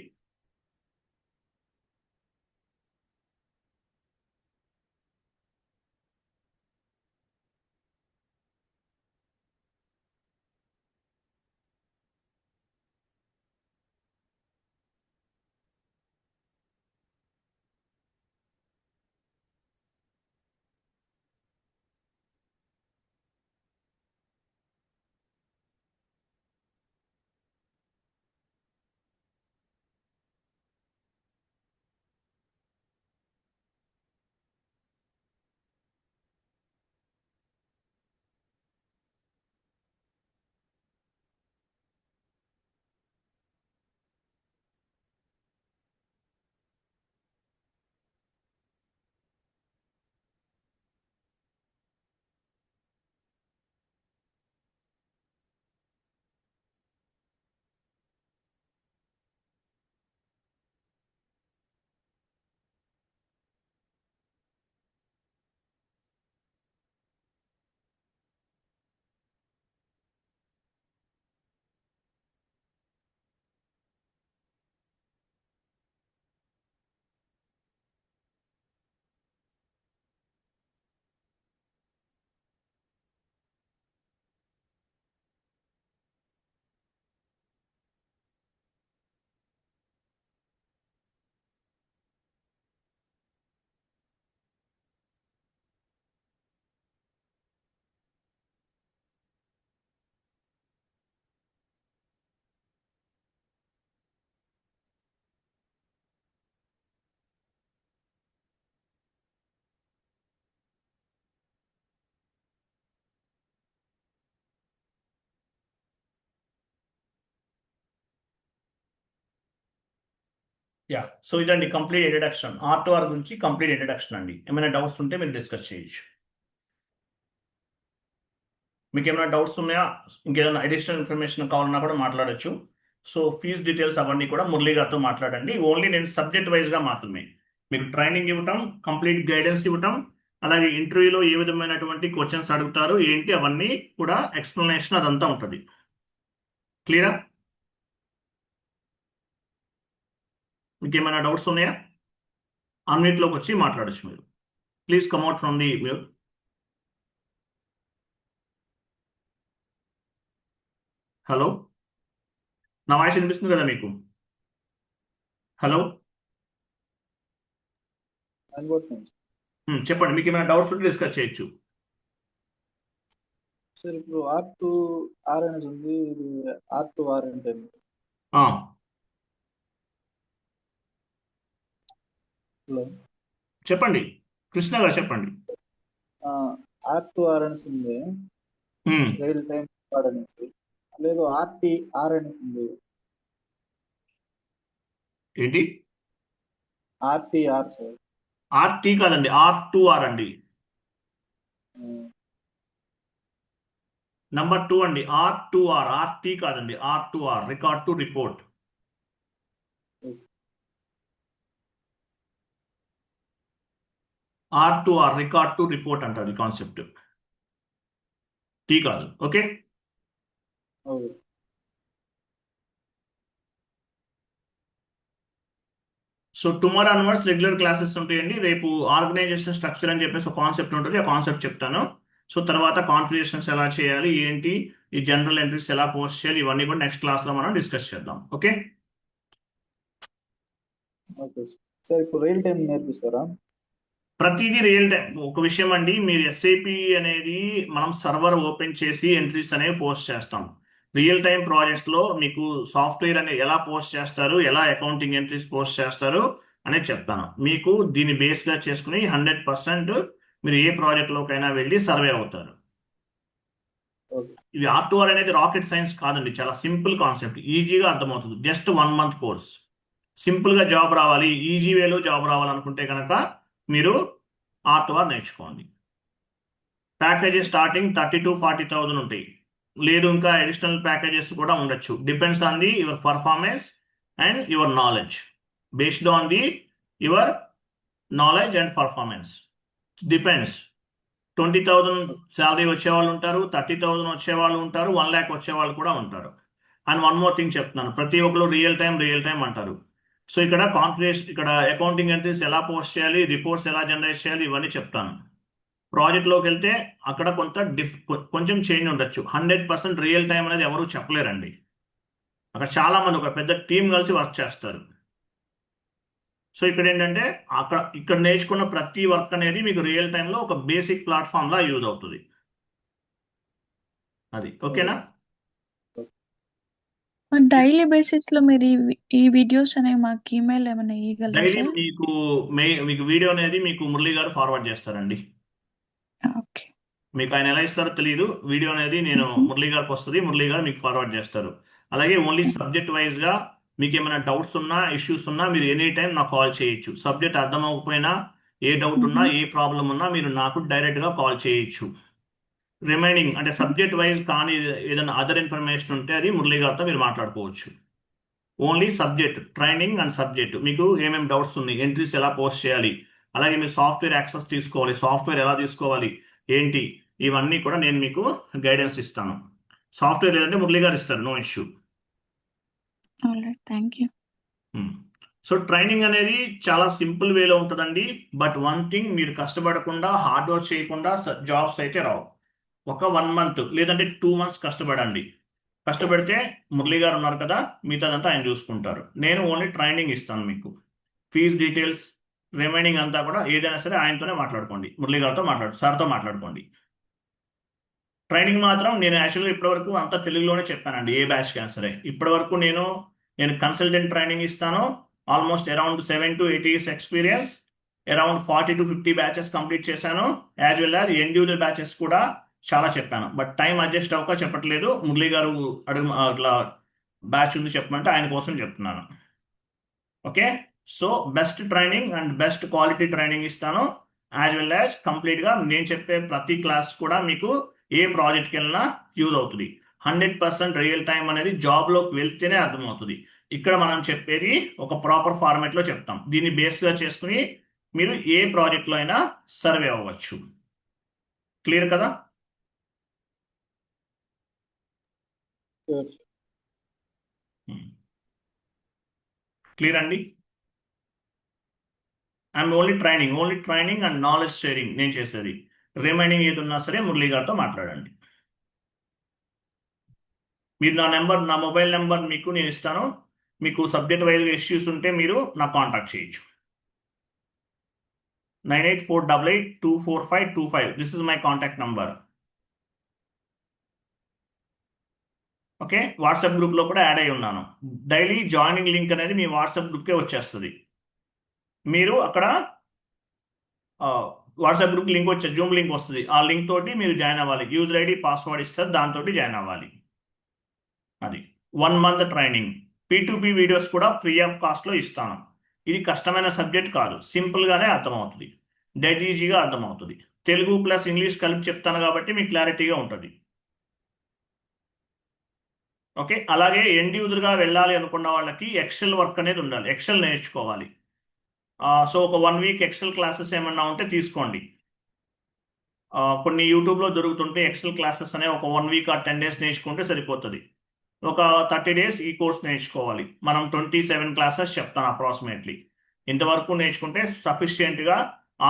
యా, సో ఇదండి కంప్లీట్ ఇంట్రడక్షన్. R2R గురించి కంప్లీట్ ఇంట్రడక్షన్ అండి. ఏమైనా డౌట్స్ ఉంటే మీరు డిస్కస్ చేయొచ్చు. మీకు ఏమైనా డౌట్స్ ఉన్నాయా, ఇంకేదైనా అడిషనల్ ఇన్ఫర్మేషన్ కావాలన్నా కూడా మాట్లాడొచ్చు. సో ఫీజ్ డీటెయిల్స్ అవన్నీ కూడా మురళీ గారితో మాట్లాడండి. ఓన్లీ నేను సబ్జెక్ట్ వైజ్గా మాత్రమే మీకు ట్రైనింగ్ ఇవ్వటం, కంప్లీట్ గైడెన్స్ ఇవ్వటం, అలాగే ఇంటర్వ్యూలో ఏ విధమైనటువంటి క్వశ్చన్స్ అడుగుతారు ఏంటి అవన్నీ కూడా ఎక్స్ప్లెనేషన్ అదంతా ఉంటుంది. క్లియరా? మీకు ఏమైనా డౌట్స్ ఉన్నాయా? అన్నిటిలోకి వచ్చి మాట్లాడచ్చు మీరు. Please కమ్అట్ from the mute. Hello, నా వాయిస్ వినిపిస్తుంది కదా మీకు? హలో, చెప్పండి, మీకు ఏమైనా డౌట్స్ ఉంటే డిస్కస్ చేయొచ్చు. సార్ ఇప్పుడు R2R అనేది ఉంది, ఇది R2R అంటే ఆ, హలో చెప్పండి కృష్ణ గారు, చెప్పండి. R2R అనేసి ఉంది, ఉమ్, రియల్ టైం రికార్డ్ అనేసి. లేదు RTR అనేసి ఉంది. ఏంటి? RTR sir. RT కాదండి, R2R అండి. నంబర్ 2 అండి, R2R. RT కాదండి, R2R, record to report. R2R, record to report అంటారు కాన్సెప్ట్. టీ కాదు. Okay, okay. So tomorrow onwards regular classes ఉంటాయండి. రేపు ఆర్గనైజేషన్ స్ట్రక్చర్ అని చెప్పేసి ఒక కాన్సెప్ట్ ఉంటుంది, ఆ కాన్సెప్ట్ చెప్తాను. సో తర్వాత కాన్ఫిగరేషన్స్ ఎలా చేయాలి ఏంటి, ఈ జనరల్ ఎంట్రీస్ ఎలా పోస్ట్ చేయాలి, ఇవన్నీ కూడా నెక్స్ట్ క్లాస్లో మనం డిస్కస్ చేద్దాం. Okay, okay sir. ఇప్పుడు రియల్ టైం నేర్పిస్తారా? ప్రతిదీ రియల్ టైం. ఒక విషయం అండి, మీరు ఎస్ఐపి అనేది మనం సర్వర్ ఓపెన్ చేసి ఎంట్రీస్ అనేవి పోస్ట్ చేస్తాం. రియల్ టైం ప్రాజెక్ట్స్లో మీకు సాఫ్ట్వేర్ అనేది ఎలా పోస్ట్ చేస్తారు, ఎలా అకౌంటింగ్ ఎంట్రీస్ పోస్ట్ చేస్తారు అనేది చెప్తాను. మీకు దీన్ని బేస్గా చేసుకుని 100% మీరు ఏ ప్రాజెక్ట్లోకైనా వెళ్ళి సర్వే అవుతారు. ఓకే. ఇది R2R అనేది రాకెట్ సైన్స్ కాదండి, చాలా సింపుల్ కాన్సెప్ట్, ఈజీగా అర్థమవుతుంది. Just 1 month course. సింపుల్గా జాబ్ రావాలి, ఈజీ వేలో జాబ్ రావాలనుకుంటే కనుక మీరు R2R నేర్చుకోండి. ప్యాకేజెస్ స్టార్టింగ్ 30,000 to 40,000 ఉంటాయి. లేదు ఇంకా అడిషనల్ ప్యాకేజెస్ కూడా ఉండొచ్చు. Depends on the your performance and your knowledge. Based on the your knowledge and performance depends. 20,000 salary వచ్చేవాళ్ళు ఉంటారు, 30,000 వచ్చేవాళ్ళు ఉంటారు, 1 lakh వచ్చేవాళ్ళు కూడా ఉంటారు. అండ్ వన్ మోర్ థింగ్ చెప్తున్నాను, ప్రతి ఒక్కరు రియల్ టైం అంటారు. సో ఇక్కడ ఇక్కడ అకౌంటింగ్ ఎంట్రీస్ ఎలా పోస్ట్ చేయాలి, రిపోర్ట్స్ ఎలా జనరేట్ చేయాలి, ఇవన్నీ చెప్తాను. ప్రాజెక్ట్లోకి వెళ్తే అక్కడ కొంచెం చేంజ్ ఉండొచ్చు. 100% రియల్ టైం అనేది ఎవరు చెప్పలేరండి. అక్కడ చాలా మంది ఒక పెద్ద టీం కలిసి వర్క్ చేస్తారు. సో ఇక్కడ ఏంటంటే ఇక్కడ నేర్చుకున్న ప్రతి వర్క్ అనేది మీకు రియల్ టైంలో ఒక బేసిక్ ప్లాట్ఫామ్ లా యూజ్ అవుతుంది. అది ఓకేనా? డైలీ బేసిస్ లో మీరు ఈ వీడియోస్ అనేవి మాకు ఈమెయిల్ ఏమైనా ఇవ్వగలరా డైలీ సార్? మీకు వీడియో అనేది మీకు మురళి గారు ఫార్వర్డ్ చేస్తారండి. ఓకే. మీకు ఆయన ఎలా ఇస్తారో తెలియదు. వీడియో అనేది నేను మురళి గారికి వస్తుంది, మురళి గారు మీకు ఫార్వర్డ్ చేస్తారు. అలాగే ఓన్లీ సబ్జెక్ట్ వైజ్ గా మీకు ఏమైనా డౌట్స్ ఉన్నా, ఇష్యూస్ ఉన్నా మీరు ఎనీ టైం నాకు కాల్ చేయొచ్చు. సబ్జెక్ట్ అర్థం అవ్వకపోయినా, ఏ డౌట్ ఉన్నా, ఏ ప్రాబ్లం ఉన్నా మీరు నాకు డైరెక్ట్ గా కాల్ చేయొచ్చు. రిమైనింగ్ అంటే సబ్జెక్ట్ వైజ్ కానీ ఏదైనా అదర్ ఇన్ఫర్మేషన్ ఉంటే అది మురళి గారితో మీరు మాట్లాడుకోవచ్చు. Only subject training and subject మీకు ఏమేమి డౌట్స్ ఉన్నాయి, ఎంట్రీస్ ఎలా పోస్ట్ చేయాలి, అలాగే మీరు సాఫ్ట్వేర్ యాక్సెస్ తీసుకోవాలి, సాఫ్ట్వేర్ ఎలా తీసుకోవాలి ఏంటి, ఇవన్నీ కూడా నేను మీకు గైడెన్స్ ఇస్తాను. సాఫ్ట్వేర్ లేదంటే మురళి గారు ఇస్తారు, no issue. Thank you. So training అనేది చాలా సింపుల్ వేలో ఉంటుందండి. బట్ వన్ థింగ్, మీరు కష్టపడకుండా హార్డ్ వర్క్ చేయకుండా జాబ్స్ అయితే రావు. ఒక 1 month లేదంటే 2 months కష్టపడండి. కష్టపడితే మురళి గారు ఉన్నారు కదా, మిగతాదంతా ఆయన చూసుకుంటారు. నేను ఓన్లీ ట్రైనింగ్ ఇస్తాను మీకు. ఫీజ్ డీటెయిల్స్ రిమైనింగ్ అంతా కూడా ఏదైనా సరే ఆయనతోనే మాట్లాడుకోండి, మురళి గారితో సార్తో మాట్లాడుకోండి. ట్రైనింగ్ మాత్రం నేను యాక్చువల్గా ఇప్పటివరకు అంతా తెలుగులోనే చెప్పానండి, ఏ బ్యాచ్ కైనా సరే. ఇప్పటివరకు నేను కన్సల్టెంట్ ట్రైనింగ్ ఇస్తాను. Almost around 7 to 8 years experience, around 40 to 50 batches complete చేశాను. As well as individual batches కూడా చాలా చెప్పాను. బట్ టైం అడ్జస్ట్ అవ్వక చెప్పట్లేదు. మురళి గారు అట్లా బ్యాచ్ ఉంది చెప్పమంటే ఆయన కోసం చెప్తున్నాను. Okay, so best training and best quality training ఇస్తాను, యాజ్ వెల్ యాజ్ కంప్లీట్గా నేను చెప్పే ప్రతి క్లాస్ కూడా మీకు ఏ ప్రాజెక్ట్కి వెళ్ళినా యూజ్ అవుతుంది. 100% రియల్ టైం అనేది జాబ్లోకి వెళ్తేనే అర్థమవుతుంది. ఇక్కడ మనం చెప్పేది ఒక ప్రాపర్ ఫార్మాట్లో చెప్తాం. దీన్ని బేస్గా చేసుకుని మీరు ఏ ప్రాజెక్ట్లో అయినా సర్వే అవ్వచ్చు. క్లియర్ కదా? క్లియర్ అండి? I'm only training and knowledge sharing నేను చేసేది. రిమైనింగ్ ఏది ఉన్నా సరే మురళి గారితో మాట్లాడండి. మీరు నా మొబైల్ నెంబర్ మీకు నేను ఇస్తాను. మీకు సబ్జెక్ట్ వైజ్గా ఇష్యూస్ ఉంటే మీరు నాకు కాంటాక్ట్ చేయొచ్చు. 9848824525. This is my contact number. Okay, WhatsApp గ్రూప్లో కూడా యాడ్ అయి ఉన్నాను. డైలీ జాయినింగ్ లింక్ అనేది మీ వాట్సాప్ గ్రూప్కే వచ్చేస్తుంది. మీరు అక్కడ వాట్సాప్ గ్రూప్ లింక్ వచ్చే జూమ్ లింక్ వస్తుంది. ఆ లింక్ తోటి మీరు జాయిన్ అవ్వాలి. యూజర్ ఐడి పాస్వర్డ్ ఇస్తారు, దాంతో జాయిన్ అవ్వాలి. అది 1 month ట్రైనింగ్. P2P వీడియోస్ కూడా ఫ్రీ ఆఫ్ కాస్ట్లో ఇస్తాను. ఇది కష్టమైన సబ్జెక్ట్ కాదు, సింపుల్గానే అర్థమవుతుంది, డెడ్ ఈజీగా అర్థమవుతుంది. తెలుగు ప్లస్ ఇంగ్లీష్ కలిపి చెప్తాను కాబట్టి మీకు క్లారిటీగా ఉంటుంది. ఓకే, అలాగే ఎండ్ యూజర్గా వెళ్ళాలి అనుకున్న వాళ్ళకి ఎక్సెల్ వర్క్ అనేది ఉండాలి, ఎక్సెల్ నేర్చుకోవాలి. సో ఒక 1 week ఎక్సెల్ క్లాసెస్ ఏమన్నా ఉంటే తీసుకోండి. కొన్ని యూట్యూబ్లో దొరుకుతుంటే ఎక్సెల్ క్లాసెస్ అనే ఒక 1 week or 10 days నేర్చుకుంటే సరిపోతుంది. ఒక 30 days ఈ కోర్స్ నేర్చుకోవాలి. మనం 27 classes చెప్తాను అప్రాక్సిమేట్లీ. ఇంతవరకు నేర్చుకుంటే సఫిషియెంట్గా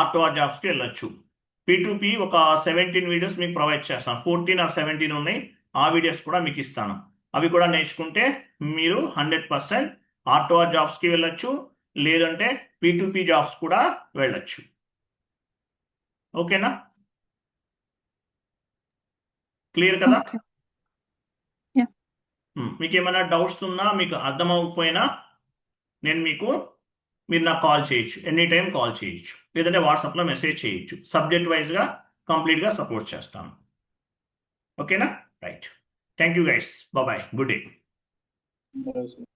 R2R జాబ్స్కి వెళ్ళొచ్చు. P2P ఒక 17 వీడియోస్ మీకు ప్రొవైడ్ చేస్తాను. 14 or 17 ఉన్నాయి, ఆ వీడియోస్ కూడా మీకు ఇస్తాను. అవి కూడా నేర్చుకుంటే మీరు 100% R2R జాబ్స్కి వెళ్ళొచ్చు, లేదంటే P2P జాబ్స్ కూడా వెళ్ళొచ్చు. ఓకేనా? క్లియర్ కదా? ఓకే. మీకు ఏమైనా డౌట్స్ ఉన్నా, మీకు అర్థం అవ్వకపోయినా మీరు నాకు కాల్ చేయొచ్చు, ఎనీ టైం కాల్ చేయొచ్చు, లేదంటే వాట్సాప్లో మెసేజ్ చేయొచ్చు. సబ్జెక్ట్ వైజ్గా కంప్లీట్గా సపోర్ట్ చేస్తాను. ఓకేనా? Right. Thank you guys. Bye. Good day. సరే సార్.